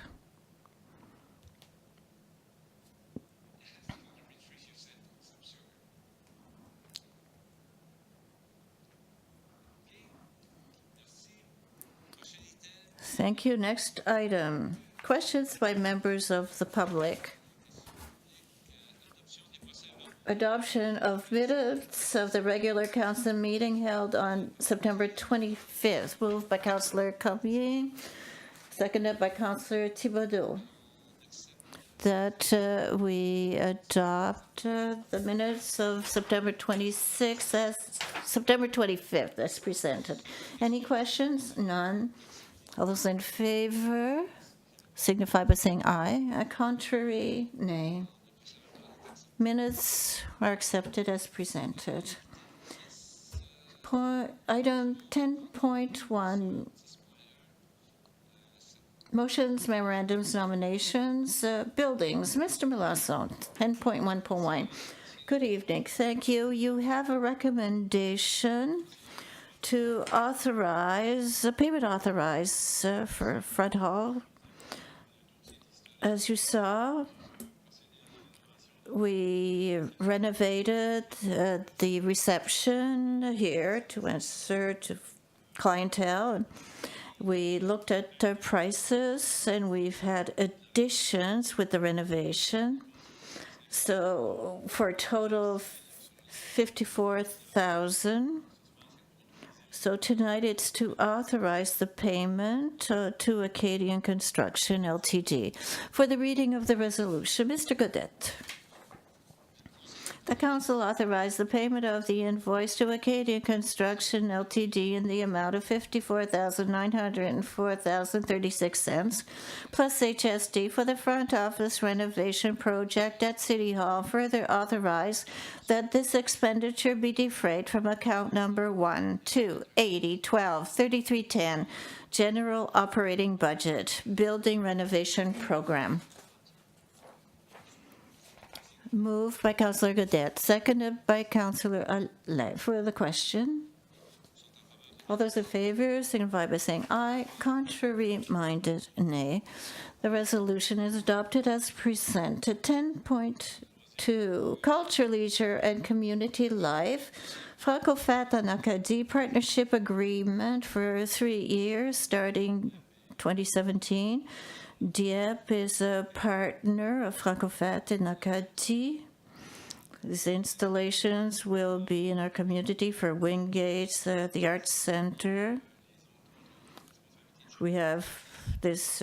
Thank you. Next item, questions by members of the public. Adoption of minutes of the regular council meeting held on September 25th. Moved by Councillor Campier, seconded by Councillor Thibodeau. That we adopt the minutes of September 26th as September 25th as presented. Any questions? None. All those in favor signify by saying aye. Contrary, nay. Minutes are accepted as presented. Item 10.1, motions, memorandums, nominations, buildings. Mr. Melanson, 10.1.1. Good evening. Thank you. You have a recommendation to authorize, a payment authorized for Front Hall. As you saw, we renovated the reception here to answer to clientele. We looked at the prices, and we've had additions with the renovation. So for a total of 54,000. So tonight it's to authorize the payment to Acadian Construction Ltd. For the reading of the resolution, Mr. Godet. The council authorized the payment of the invoice to Acadian Construction Ltd. In the amount of $54,904.36 plus HSD for the front office renovation project at City Hall. Further authorize that this expenditure be defrayed from account number 1-2-80-12-3310, General Operating Budget, Building Renovation Program. Moved by Councillor Godet, seconded by Councillor Allais. For the question, all those in favor signify by saying aye. Contrary-minded, nay. The resolution is adopted as presented. 10.2, Culture, Leisure, and Community Life. Franco-Fat en Acadie Partnership Agreement for 3 years starting 2017. Dieppe is a partner of Franco-Fat en Acadie. These installations will be in our community for Wingates, the Arts Center. We have this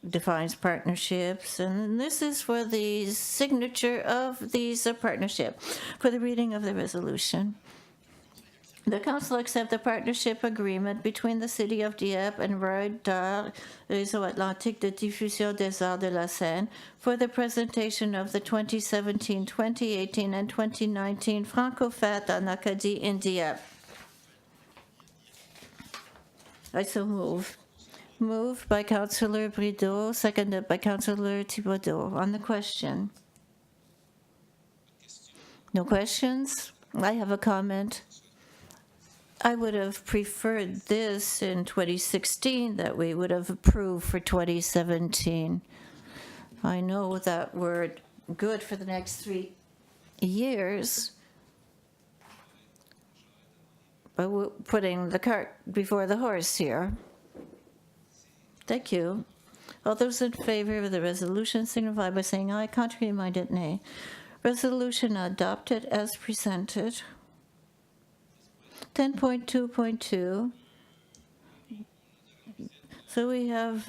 defines partnerships, and this is for the signature of these partnership. For the reading of the resolution. The council accepts the partnership agreement between the City of Dieppe and Royal Réseau Atlantique de Diffusion des Arts de la Seine for the presentation of the 2017, 2018, and 2019 Franco-Fat en Acadie in Dieppe. I so move. Moved by Councillor Brideau, seconded by Councillor Thibodeau. On the question. No questions? I have a comment. I would have preferred this in 2016 that we would have approved for 2017. I know that we're good for the next 3 years, putting the cart before the horse here. Thank you. All those in favor of the resolution signify by saying aye. Contrary-minded, nay. Resolution adopted as presented. 10.2.2. So we have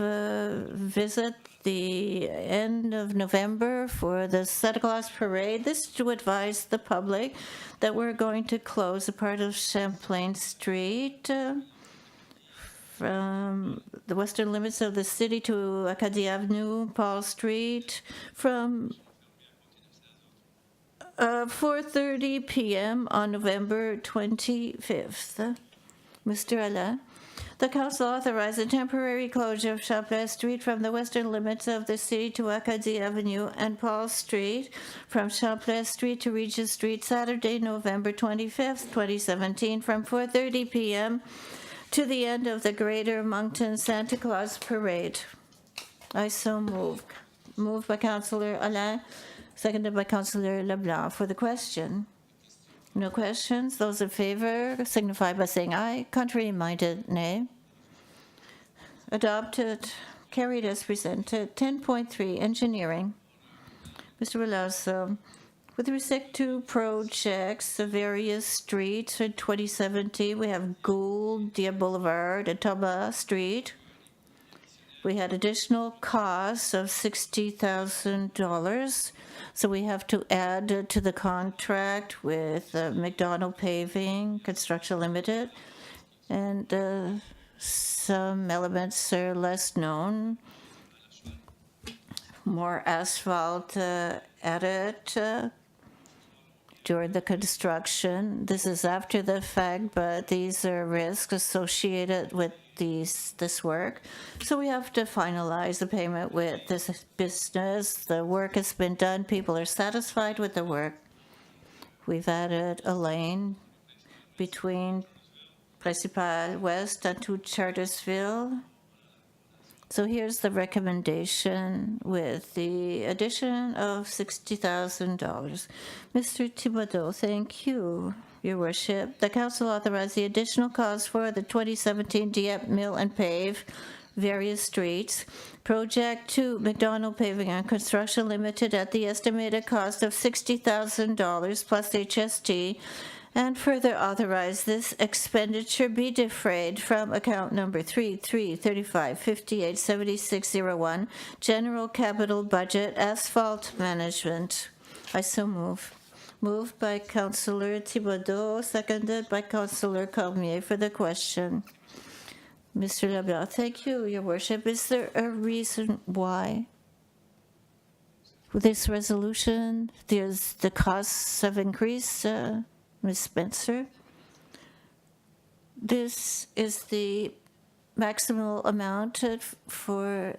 visit the end of November for the Santa Claus Parade. This is to advise the public that we're going to close a part of Champlain Street from the western limits of the city to Acadie Avenue, Paul Street, from 4:30 p.m. on November 25th. Mr. Alain. The council authorized a temporary closure of Champlain Street from the western limits of the city to Acadie Avenue and Paul Street, from Champlain Street to Regent Street, Saturday, November 25th, 2017, from 4:30 p.m. to the end of the Greater Moncton Santa Claus Parade. I so move. Moved by Councillor Alain, seconded by Councillor Leblanc. For the question. No questions. Those in favor signify by saying aye. Contrary-minded, nay. Adopted. Carried as presented. 10.3, engineering. Mr. Veloso, with respect to projects of various streets in 2017, we have Gould, Dieppe Boulevard, and Toba Street. We had additional costs of $60,000. So we have to add to the contract with McDonald Paving, Construction Limited, and some elements are less known. More asphalt added during the construction. This is after the fact, but these are risks associated with this work. So we have to finalize the payment with this business. The work has been done. People are satisfied with the work. We've added a lane between Principal West and to Chartersville. So here's the recommendation with the addition of $60,000. Mr. Thibodeau, thank you, Your Worship. The council authorized the additional costs for the 2017 Dieppe Mill and Pave various streets. Project 2, McDonald Paving and Construction Limited at the estimated cost of $60,000 plus HST, and further authorize this expenditure be defrayed from account number 3335587601, General Capital Budget, Asphalt Management. I so move. Moved by Councillor Thibodeau, seconded by Councillor Cormier. For the question. Mr. Leblanc, thank you, Your Worship. Is there a reason why this resolution, the costs have increased? Ms. Spencer, this is the maximal amount for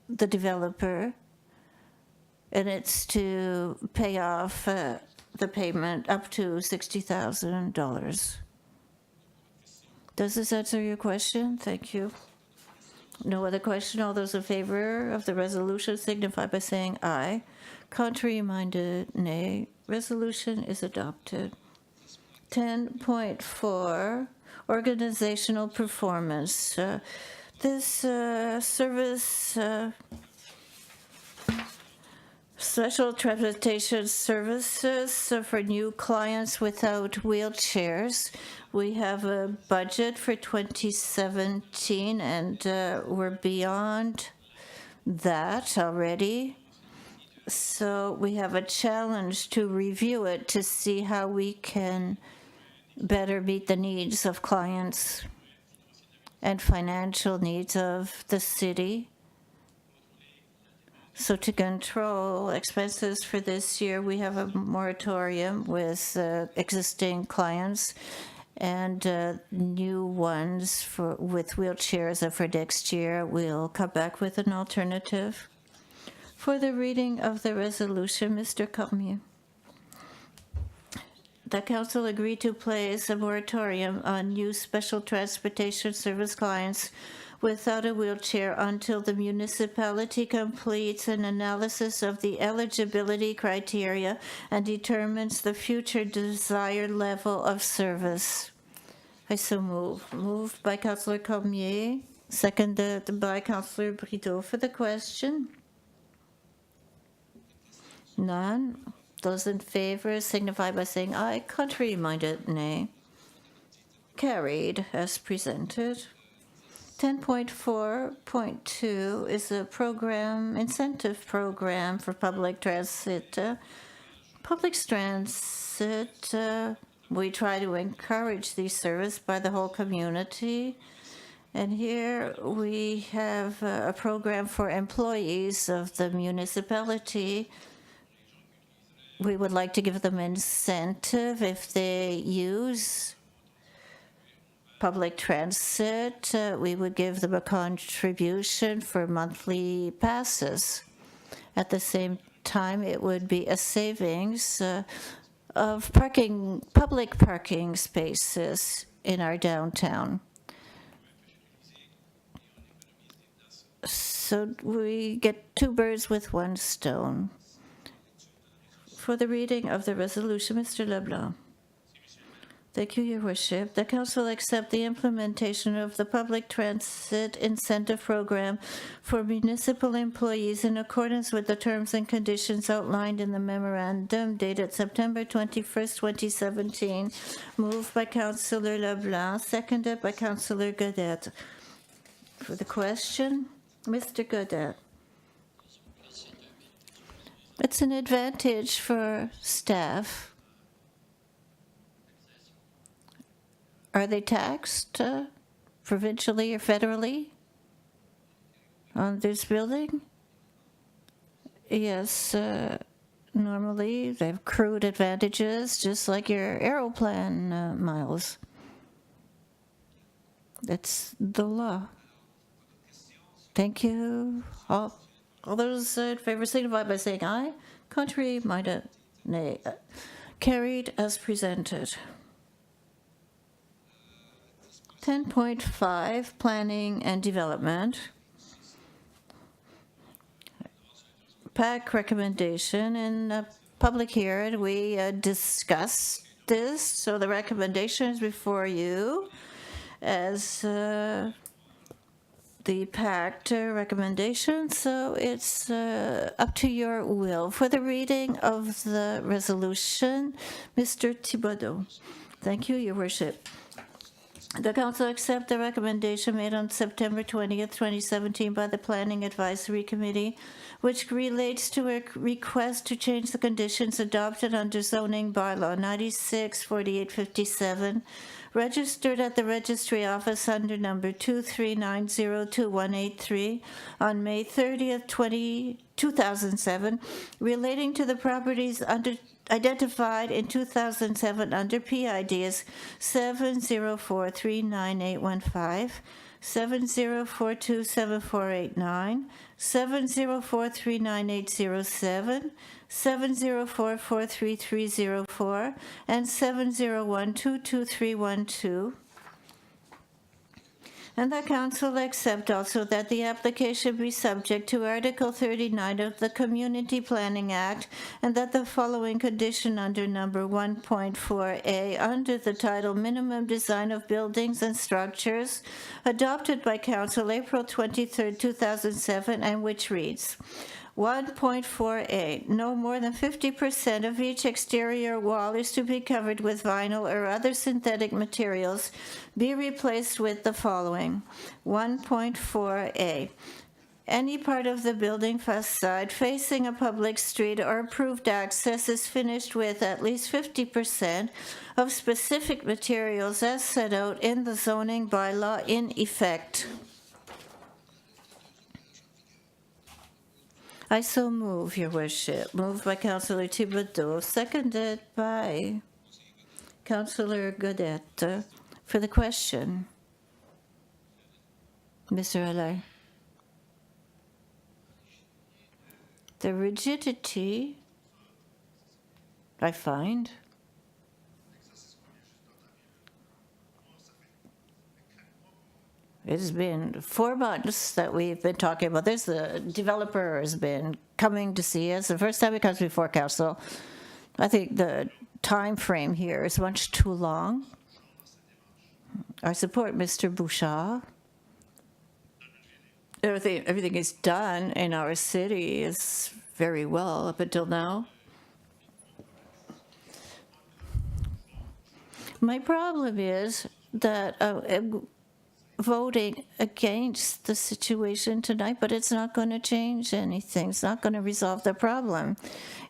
the developer, and it's to pay off the payment up to $60,000. Does this answer your question? Thank you. No other question. All those in favor of the resolution signify by saying aye. Contrary-minded, nay. Resolution is adopted. 10.4, organizational performance. This service, special transportation services for new clients without wheelchairs. We have a budget for 2017, and we're beyond that already. So we have a challenge to review it to see how we can better meet the needs of clients and financial needs of the city. So to control expenses for this year, we have a moratorium with existing clients and new ones with wheelchairs. And for next year, we'll come back with an alternative. For the reading of the resolution, Mr. Cormier. The council agreed to place a moratorium on new special transportation service clients without a wheelchair until the municipality completes an analysis of the eligibility criteria and determines the future desired level of service. I so move. Moved by Councillor Cormier, seconded by Councillor Brito. For the question? None. Those in favor signify by saying aye. Contrary-minded, nay. Carried as presented. 10.4.2 is a incentive program for public transit. Public transit, we try to encourage the service by the whole community. And here we have a program for employees of the municipality. We would like to give them incentive if they use public transit. We would give them a contribution for monthly passes. At the same time, it would be a savings of public parking spaces in our downtown. So we get two birds with one stone. For the reading of the resolution, Mr. Leblanc. Thank you, Your Worship. The Council accepts the implementation of the Public Transit Incentive Program for municipal employees in accordance with the terms and conditions outlined in the memorandum dated September 21st, 2017, moved by Councillor Leblanc, seconded by Councillor Godet. For the question, Mr. Godet. It's an advantage for staff. Are they taxed provincially or federally on this building? Yes, normally they have accrued advantages, just like your aeroplan miles. That's the law. Thank you. All those in favor signify by saying aye. Contrary-minded, nay. Carried as presented. 10.5, Planning and Development. PAC recommendation. In a public hearing, we discussed this, so the recommendation is before you as the PACT recommendation, so it's up to your will. For the reading of the resolution, Mr. Thibodeau. Thank you, Your Worship. The Council accepts the recommendation made on September 20th, 2017 by the Planning Advisory Committee, which relates to a request to change the conditions adopted under zoning bylaw 96-4857, registered at the Registry Office under number 23902-183 on May 30th, 2007, relating to the properties identified in 2007 under PIDs 704398815, 70427489, 704398807, 704433304, and 701222312. And the Council accepts also that the application be subject to Article 39 of the Community Planning Act, and that the following condition under number 1.4a under the title Minimum Design of Buildings and Structures, adopted by Council April 23, 2007, and which reads, 1.4a. No more than 50% of each exterior wall is to be covered with vinyl or other synthetic materials. Be replaced with the following. 1.4a. Any part of the building facade facing a public street or approved access is finished with at least 50% of specific materials as set out in the zoning bylaw in effect. I so move, Your Worship. Moved by Councillor Thibodeau, seconded by Councillor Godet. For the question, Mr. Allaire. The rigidity, I find, It's been 4 months that we've been talking about this. The developer has been coming to see us. The first time he comes before council, I think the time frame here is much too long. I support Mr. Bouchard. Everything is done in our city is very well up until now. My problem is that I'm voting against the situation tonight, but it's not going to change anything. It's not going to resolve the problem.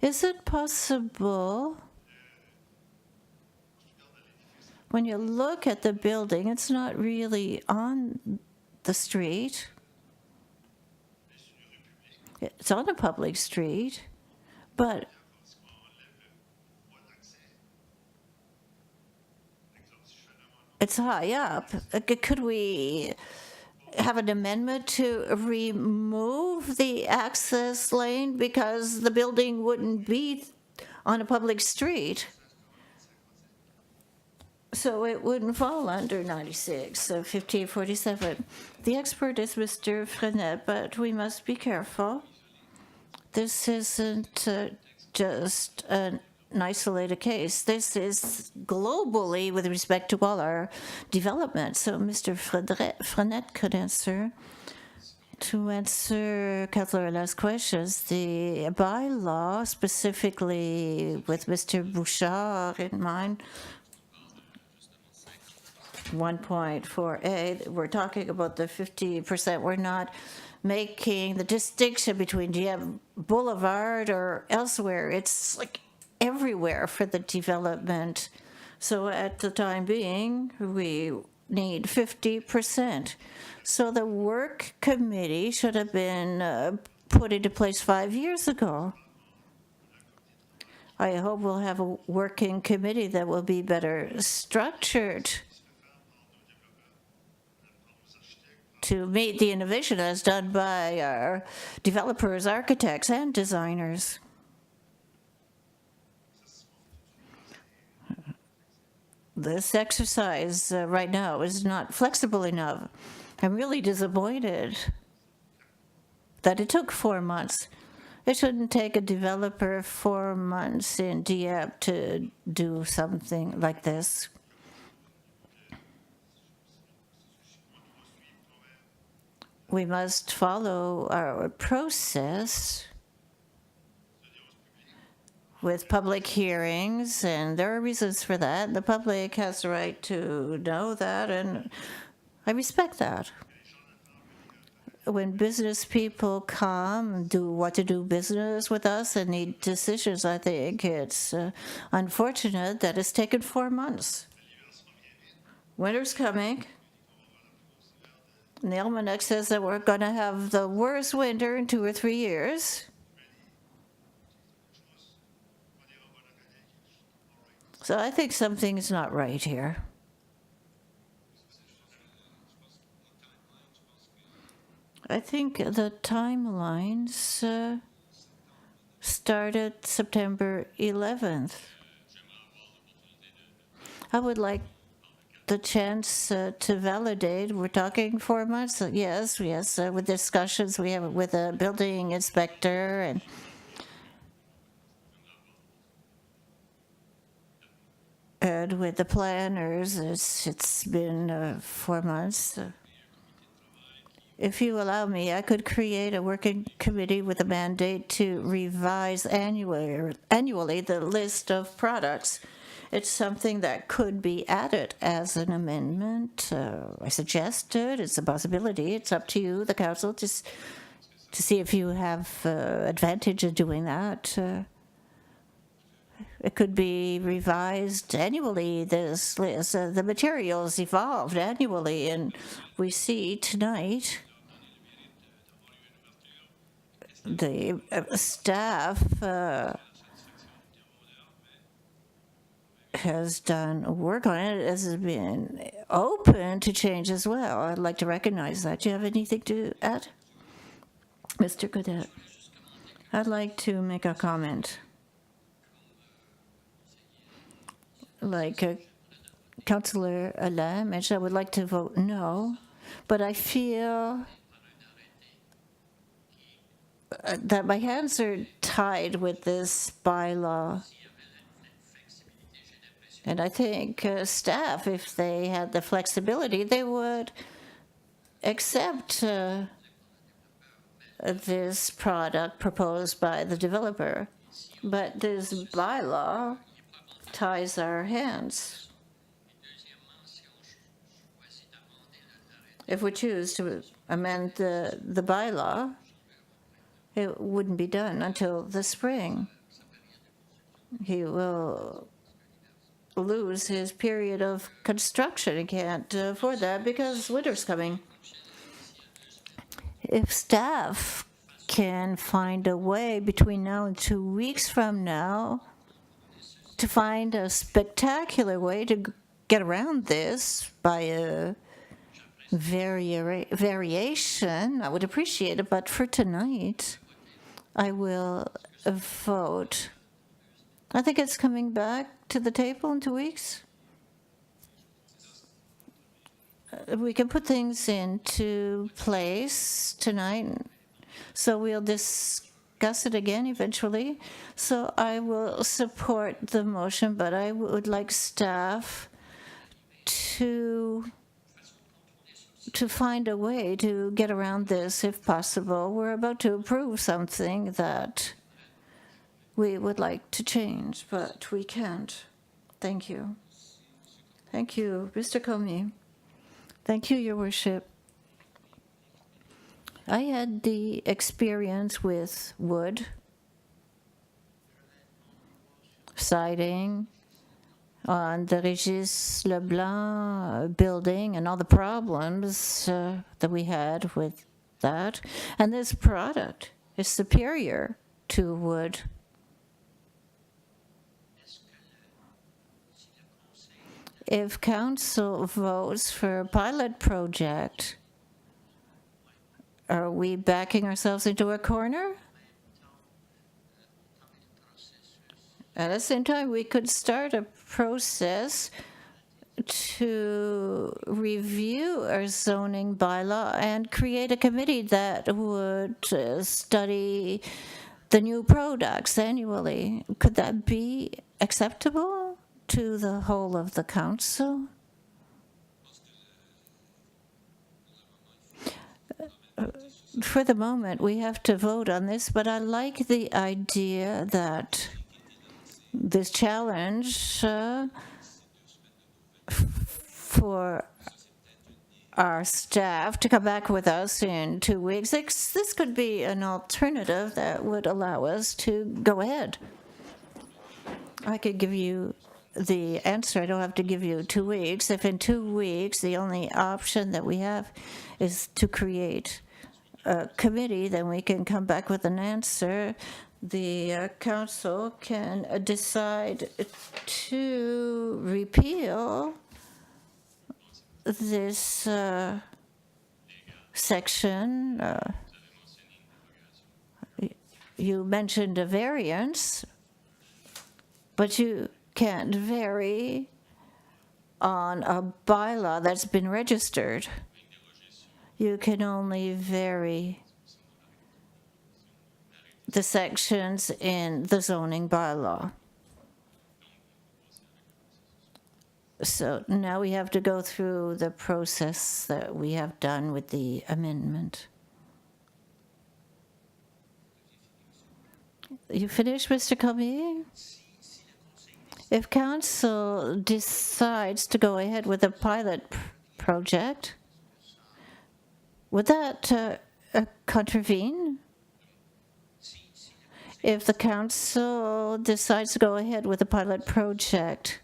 Is it possible, when you look at the building, it's not really on the street. It's on a public street, but it's high up. Could we have an amendment to remove the access lane because the building wouldn't be on a public street? So it wouldn't fall under 96, so 1547. The expert is Mr. Frenet, but we must be careful. This isn't just an isolated case. This is globally with respect to all our development. So Mr. Frenet could answer. To answer Councillor Alain's questions, the bylaw, specifically with Mr. Bouchard in mind, 1.4a, we're talking about the 50%. We're not making the distinction between Dieppe Boulevard or elsewhere. It's like everywhere for the development. So at the time being, we need 50%. So the work committee should have been put into place 5 years ago. I hope we'll have a working committee that will be better structured to meet the innovation as done by our developers, architects, and designers. This exercise right now is not flexible enough. I'm really disappointed that it took 4 months. It shouldn't take a developer 4 months in Dieppe to do something like this. We must follow our process with public hearings, and there are reasons for that. The public has the right to know that, and I respect that. When business people come, want to do business with us and need decisions, I think it's unfortunate that it's taken 4 months. Winter's coming. The almanac says that we're going to have the worst winter in 2 or 3 years. So I think something's not right here. I think the timelines started September 11th. I would like the chance to validate. We're talking 4 months. Yes, with discussions we have with a building inspector and with the planners. It's been 4 months. If you allow me, I could create a working committee with a mandate to revise annually the list of products. It's something that could be added as an amendment. I suggest it. It's a possibility. It's up to you, the council, to see if you have advantage of doing that. It could be revised annually. This list, the materials evolved annually, and we see tonight the staff has done work on it, has been open to change as well. I'd like to recognize that. Do you have anything to add? Mr. Cadet? I'd like to make a comment. Like Councillor Alain mentioned, I would like to vote no. but I feel that my hands are tied with this bylaw. And I think staff, if they had the flexibility, they would accept this product proposed by the developer. But this bylaw ties our hands. If we choose to amend the bylaw, it wouldn't be done until the spring. He will lose his period of construction. He can't afford that because winter's coming. If staff can find a way between now and 2 weeks from now to find a spectacular way to get around this by a variation, I would appreciate it. But for tonight, I will vote. I think it's coming back to the table in 2 weeks. We can put things into place tonight, so we'll discuss it again eventually. So I will support the motion, but I would like staff to find a way to get around this if possible. We're about to approve something that we would like to change, but we can't. Thank you. Thank you, Mr. Comey. Thank you, Your Worship. I had the experience with wood, siding, on the Régis Leblanc building and all the problems that we had with that. And this product is superior to wood. If council votes for a pilot project, are we backing ourselves into a corner? At the same time, we could start a process to review our zoning bylaw and create a committee that would study the new products annually. Could that be acceptable to the whole of the council? For the moment, we have to vote on this, but I like the idea that this challenge for our staff to come back with us in 2 weeks. This could be an alternative that would allow us to go ahead. I could give you the answer. I don't have to give you 2 weeks. If in 2 weeks the only option that we have is to create a committee, then we can come back with an answer. The council can decide to repeal this section. You mentioned a variance, but you can't vary on a bylaw that's been registered. You can only vary the sections in the zoning bylaw. So now we have to go through the process that we have done with the amendment. You finished, Mr. Comey? If council decides to go ahead with a pilot project, would that contravene? If the council decides to go ahead with a pilot project,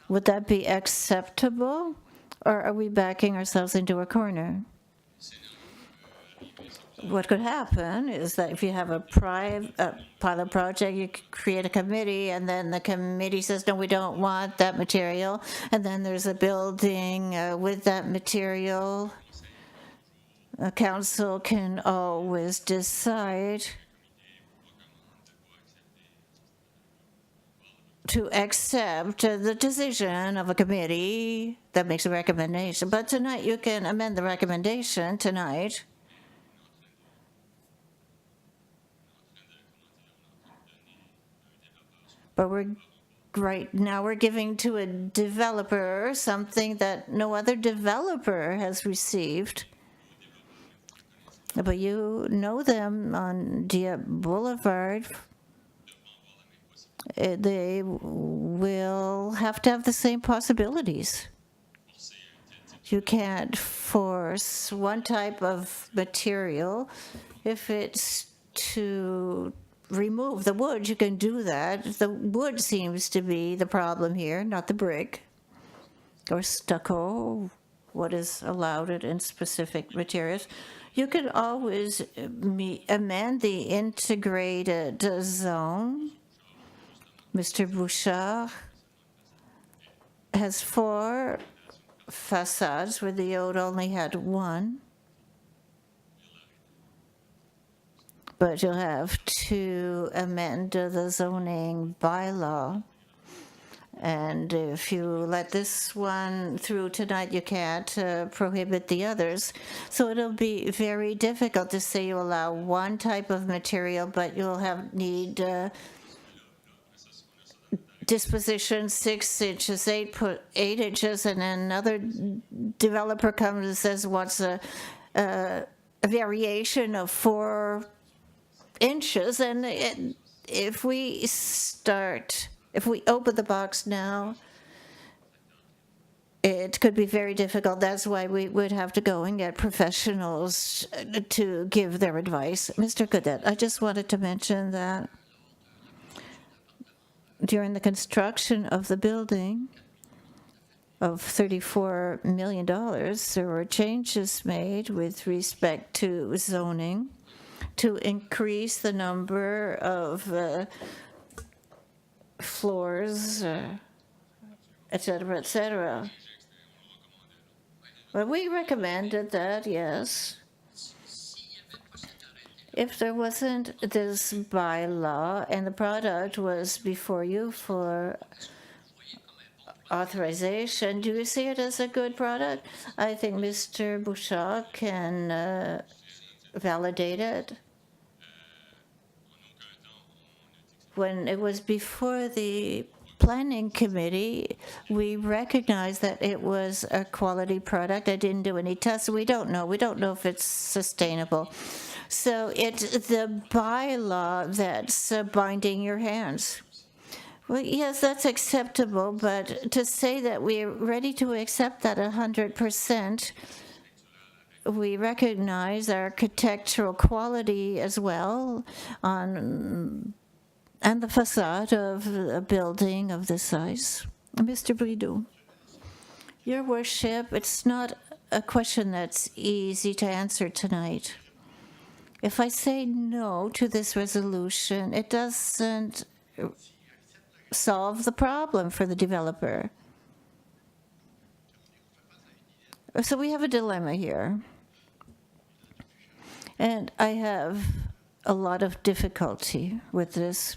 would that be acceptable, or are we backing ourselves into a corner? What could happen is that if you have a pilot project, you create a committee, and then the committee says, no, we don't want that material, and then there's a building with that material. A council can always decide to accept the decision of a committee that makes a recommendation. But tonight, you can amend the recommendation tonight. But right now we're giving to a developer something that no other developer has received. But you know them on Dieppe Boulevard. They will have to have the same possibilities. You can't force one type of material. If it's to remove the wood, you can do that. The wood seems to be the problem here, not the brick or stucco, what is allowed it in specific materials. You can always amend the integrated zone. Mr. Bouchard has 4 facades where the old only had 1. But you'll have to amend the zoning bylaw. And if you let this one through tonight, you can't prohibit the others. So it'll be very difficult to say you allow one type of material, but you'll need disposition 6 inches, 8 inches, and then another developer comes and says wants a variation of 4 inches. And if we open the box now, it could be very difficult. That's why we would have to go and get professionals to give their advice. Mr. Cadet, I just wanted to mention that during the construction of the building of $34 million, there were changes made with respect to zoning to increase the number of floors, et cetera, et cetera. Well, we recommended that, yes. If there wasn't this bylaw and the product was before you for authorization, do you see it as a good product? I think Mr. Bouchard can validate it. When it was before the planning committee, we recognized that it was a quality product. I didn't do any tests. We don't know. We don't know if it's sustainable. So it's the bylaw that's binding your hands. Well, yes, that's acceptable, but to say that we're ready to accept that 100%, we recognize architectural quality as well and the facade of a building of this size. Mr. Brideau, Your Worship, it's not a question that's easy to answer tonight. If I say no to this resolution, it doesn't solve the problem for the developer. So we have a dilemma here. And I have a lot of difficulty with this.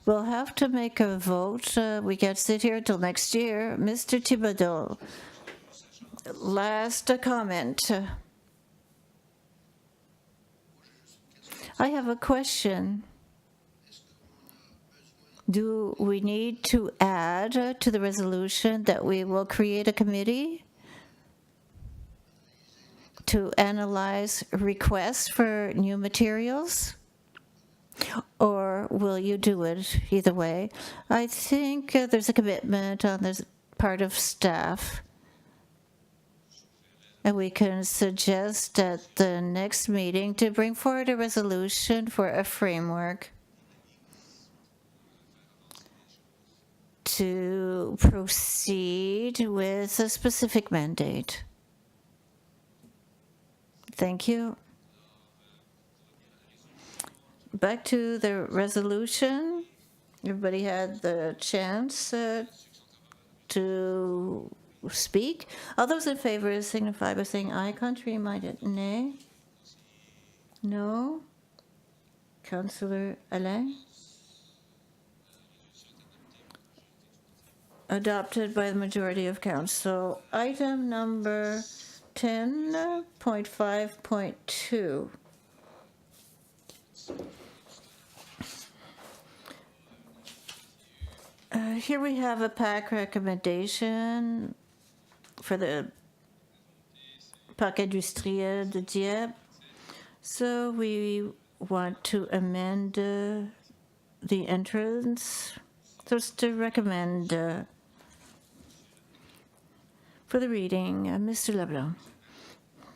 We'll have to make a vote. We can't sit here till next year. Mr. Thibodeau, last comment. I have a question. Do we need to add to the resolution that we will create a committee to analyze requests for new materials? Or will you do it either way? I think there's a commitment on the part of staff. And we can suggest at the next meeting to bring forward a resolution for a framework to proceed with a specific mandate. Thank you. Back to the resolution. Everybody had the chance to speak. All those in favor signify by saying aye. Contrary-minded, nay. No. Councillor Alain. adopted by the majority of council. Item number 10.5.2. Here we have a PAC recommendation for the Parc industriel de Dieppe. So we want to amend the entrance. So it's to recommend for the reading, Mr. Leblanc.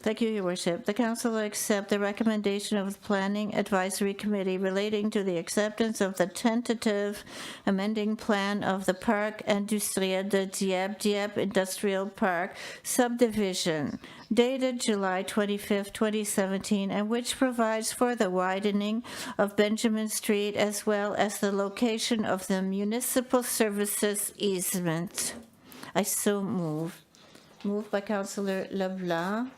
Thank you, Your Worship. The Council will accept the recommendation of the Planning Advisory Committee relating to the acceptance of the tentative amending plan of the Parc Industriel de Dieppe, Dieppe Industrial Park subdivision, dated July 25, 2017, and which provides for the widening of Benjamin Street as well as the location of the municipal services easement. I so move. Moved by Councillor Leblanc.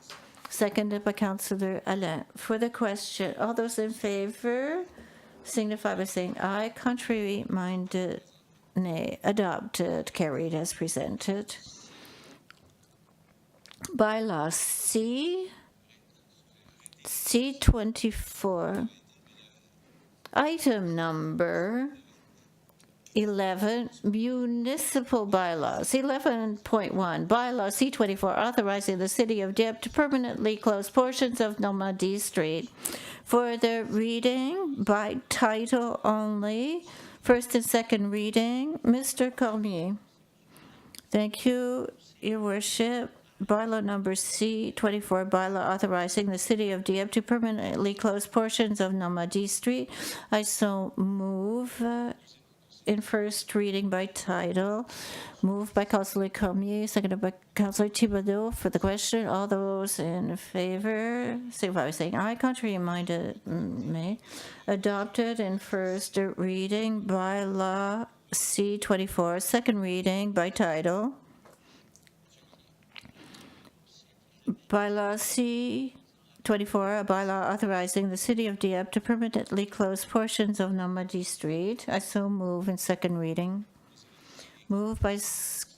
Seconded by Councillor Alain. For the question, all those in favor signify by saying aye. Contrary-minded, nay. Adopted, carried as presented. Bylaw C24. Item number 11, municipal bylaws. 11.1, bylaw C24, authorizing the city of Dieppe to permanently close portions of Normandy Street. For the reading by title only, first and second reading, Mr. Cormier. Thank you, Your Worship. Bylaw number C24, bylaw authorizing the city of Dieppe to permanently close portions of Normandy Street. I so move. In first reading by title, moved by Councillor Cormier, seconded by Councillor Thibodeau. For the question, all those in favor, signify by saying aye. Contrary-minded, nay. Adopted in first reading by law C24, second reading by title. Bylaw C24, a bylaw authorizing the city of Dieppe to permanently close portions of Normandy Street. I so move in second reading. Moved by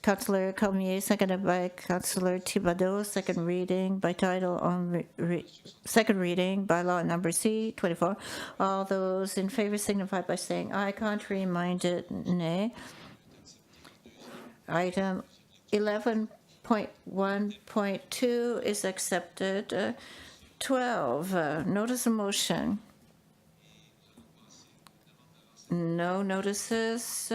Councillor Cormier, seconded by Councillor Thibodeau. Second reading by title on second reading by law number C24. All those in favor signify by saying aye. Contrary-minded, nay. Item 11.1.2 is accepted. 12, notice of motion. No notices.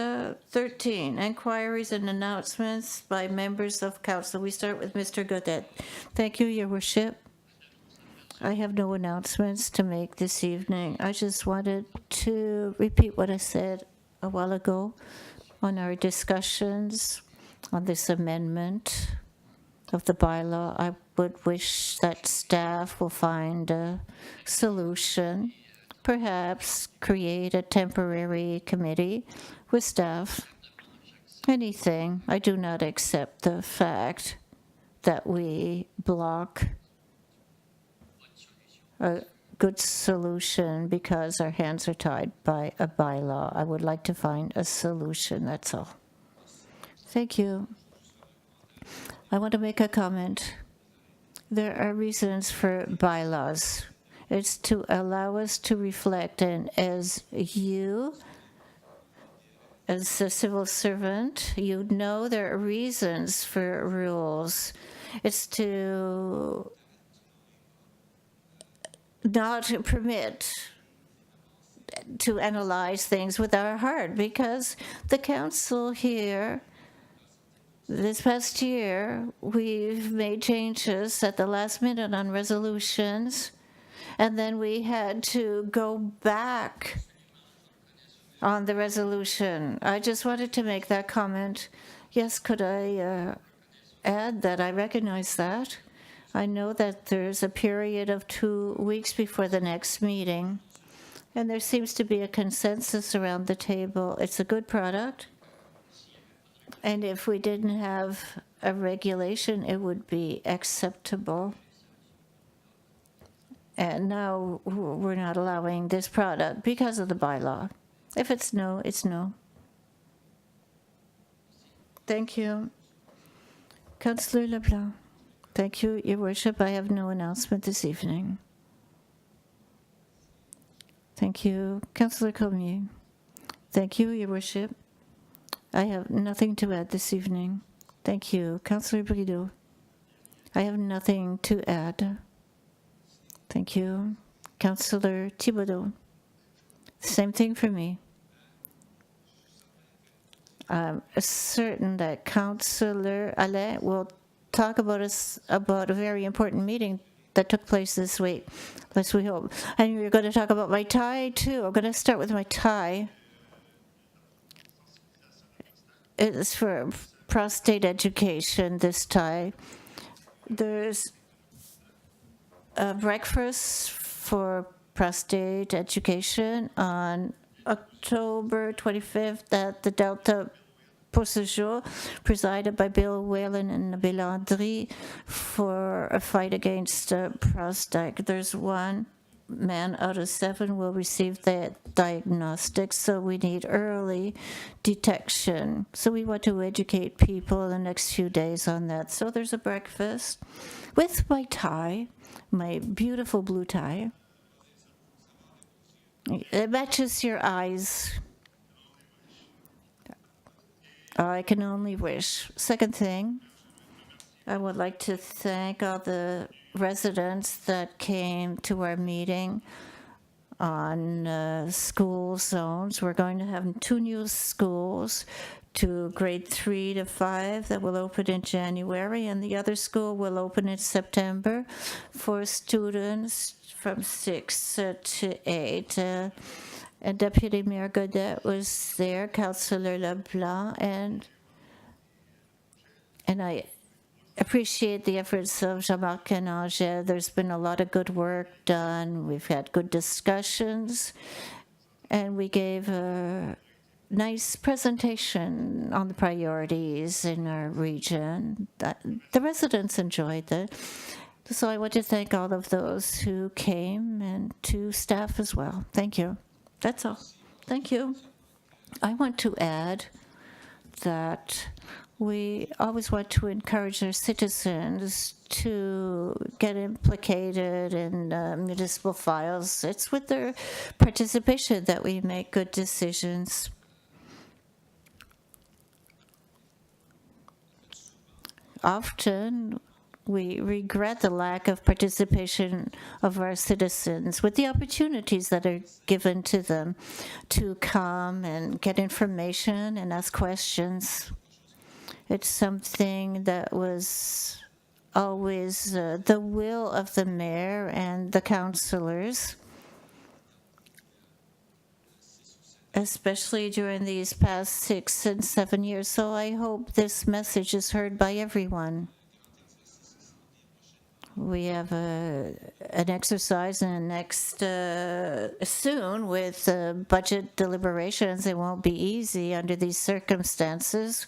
13, inquiries and announcements by members of council. We start with Mr. Godet. Thank you, Your Worship. I have no announcements to make this evening. I just wanted to repeat what I said a while ago on our discussions on this amendment of the bylaw. I would wish that staff will find a solution, perhaps create a temporary committee with staff. Anything. I do not accept the fact that we block a good solution because our hands are tied by a bylaw. I would like to find a solution, that's all. Thank you. I want to make a comment. There are reasons for bylaws. It's to allow us to reflect, and as you, as a civil servant, you know there are reasons for rules. It's to not permit to analyze things with our heart, because the council here, this past year, we've made changes at the last minute on resolutions, and then we had to go back on the resolution. I just wanted to make that comment. Yes, could I add that I recognize that? I know that there's a period of 2 weeks before the next meeting, and there seems to be a consensus around the table. It's a good product. And if we didn't have a regulation, it would be acceptable. And now we're not allowing this product because of the bylaw. If it's no, it's no. Thank you. Councillor Leblanc. Thank you, Your Worship. I have no announcement this evening. Thank you. Councillor Cormier. Thank you, Your Worship. I have nothing to add this evening. Thank you. Councillor Brideau. I have nothing to add. Thank you. Councillor Thibodeau. Same thing for me. I'm certain that Councillor Alain will talk about a very important meeting that took place this week. Let's we hope. And you're going to talk about my tie too. I'm going to start with my tie. It's for prostate education, this tie. There's a breakfast for prostate education on October 25th at the Delta pour ce jour, presided by Bill Whalen and Nabil Landry for a fight against prostate. There's one man out of 7 will receive that diagnostic, so we need early detection. So we want to educate people in the next few days on that. So there's a breakfast with my tie, my beautiful blue tie. It matches your eyes. I can only wish. Second thing, I would like to thank all the residents that came to our meeting on school zones. We're going to have 2 new schools, to grade 3 to 5 that will open in January, and the other school will open in September for students from 6 to 8. And Deputy Mayor Godet was there, Councillor Leblanc, and I appreciate the efforts of Jean-Marc and Angel. There's been a lot of good work done. We've had good discussions, and we gave a nice presentation on the priorities in our region. The residents enjoyed it. So I want to thank all of those who came and to staff as well. Thank you. That's all. Thank you. I want to add that we always want to encourage our citizens to get implicated in municipal files. It's with their participation that we make good decisions. Often, we regret the lack of participation of our citizens with the opportunities that are given to them to come and get information and ask questions. It's something that was always the will of the mayor and the councillors, especially during these past 6 and 7 years. So I hope this message is heard by everyone. We have an exercise in next soon with budget deliberations. It won't be easy under these circumstances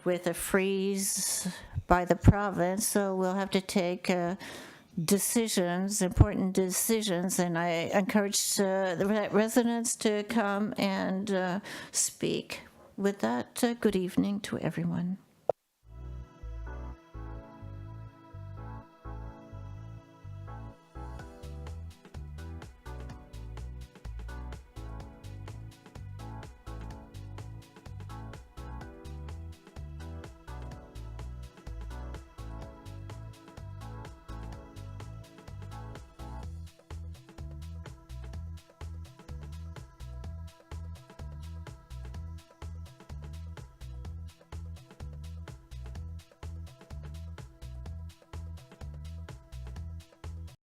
with a freeze by the province. So we'll have to take decisions, important decisions, and I encourage the residents to come and speak. With that, good evening to everyone.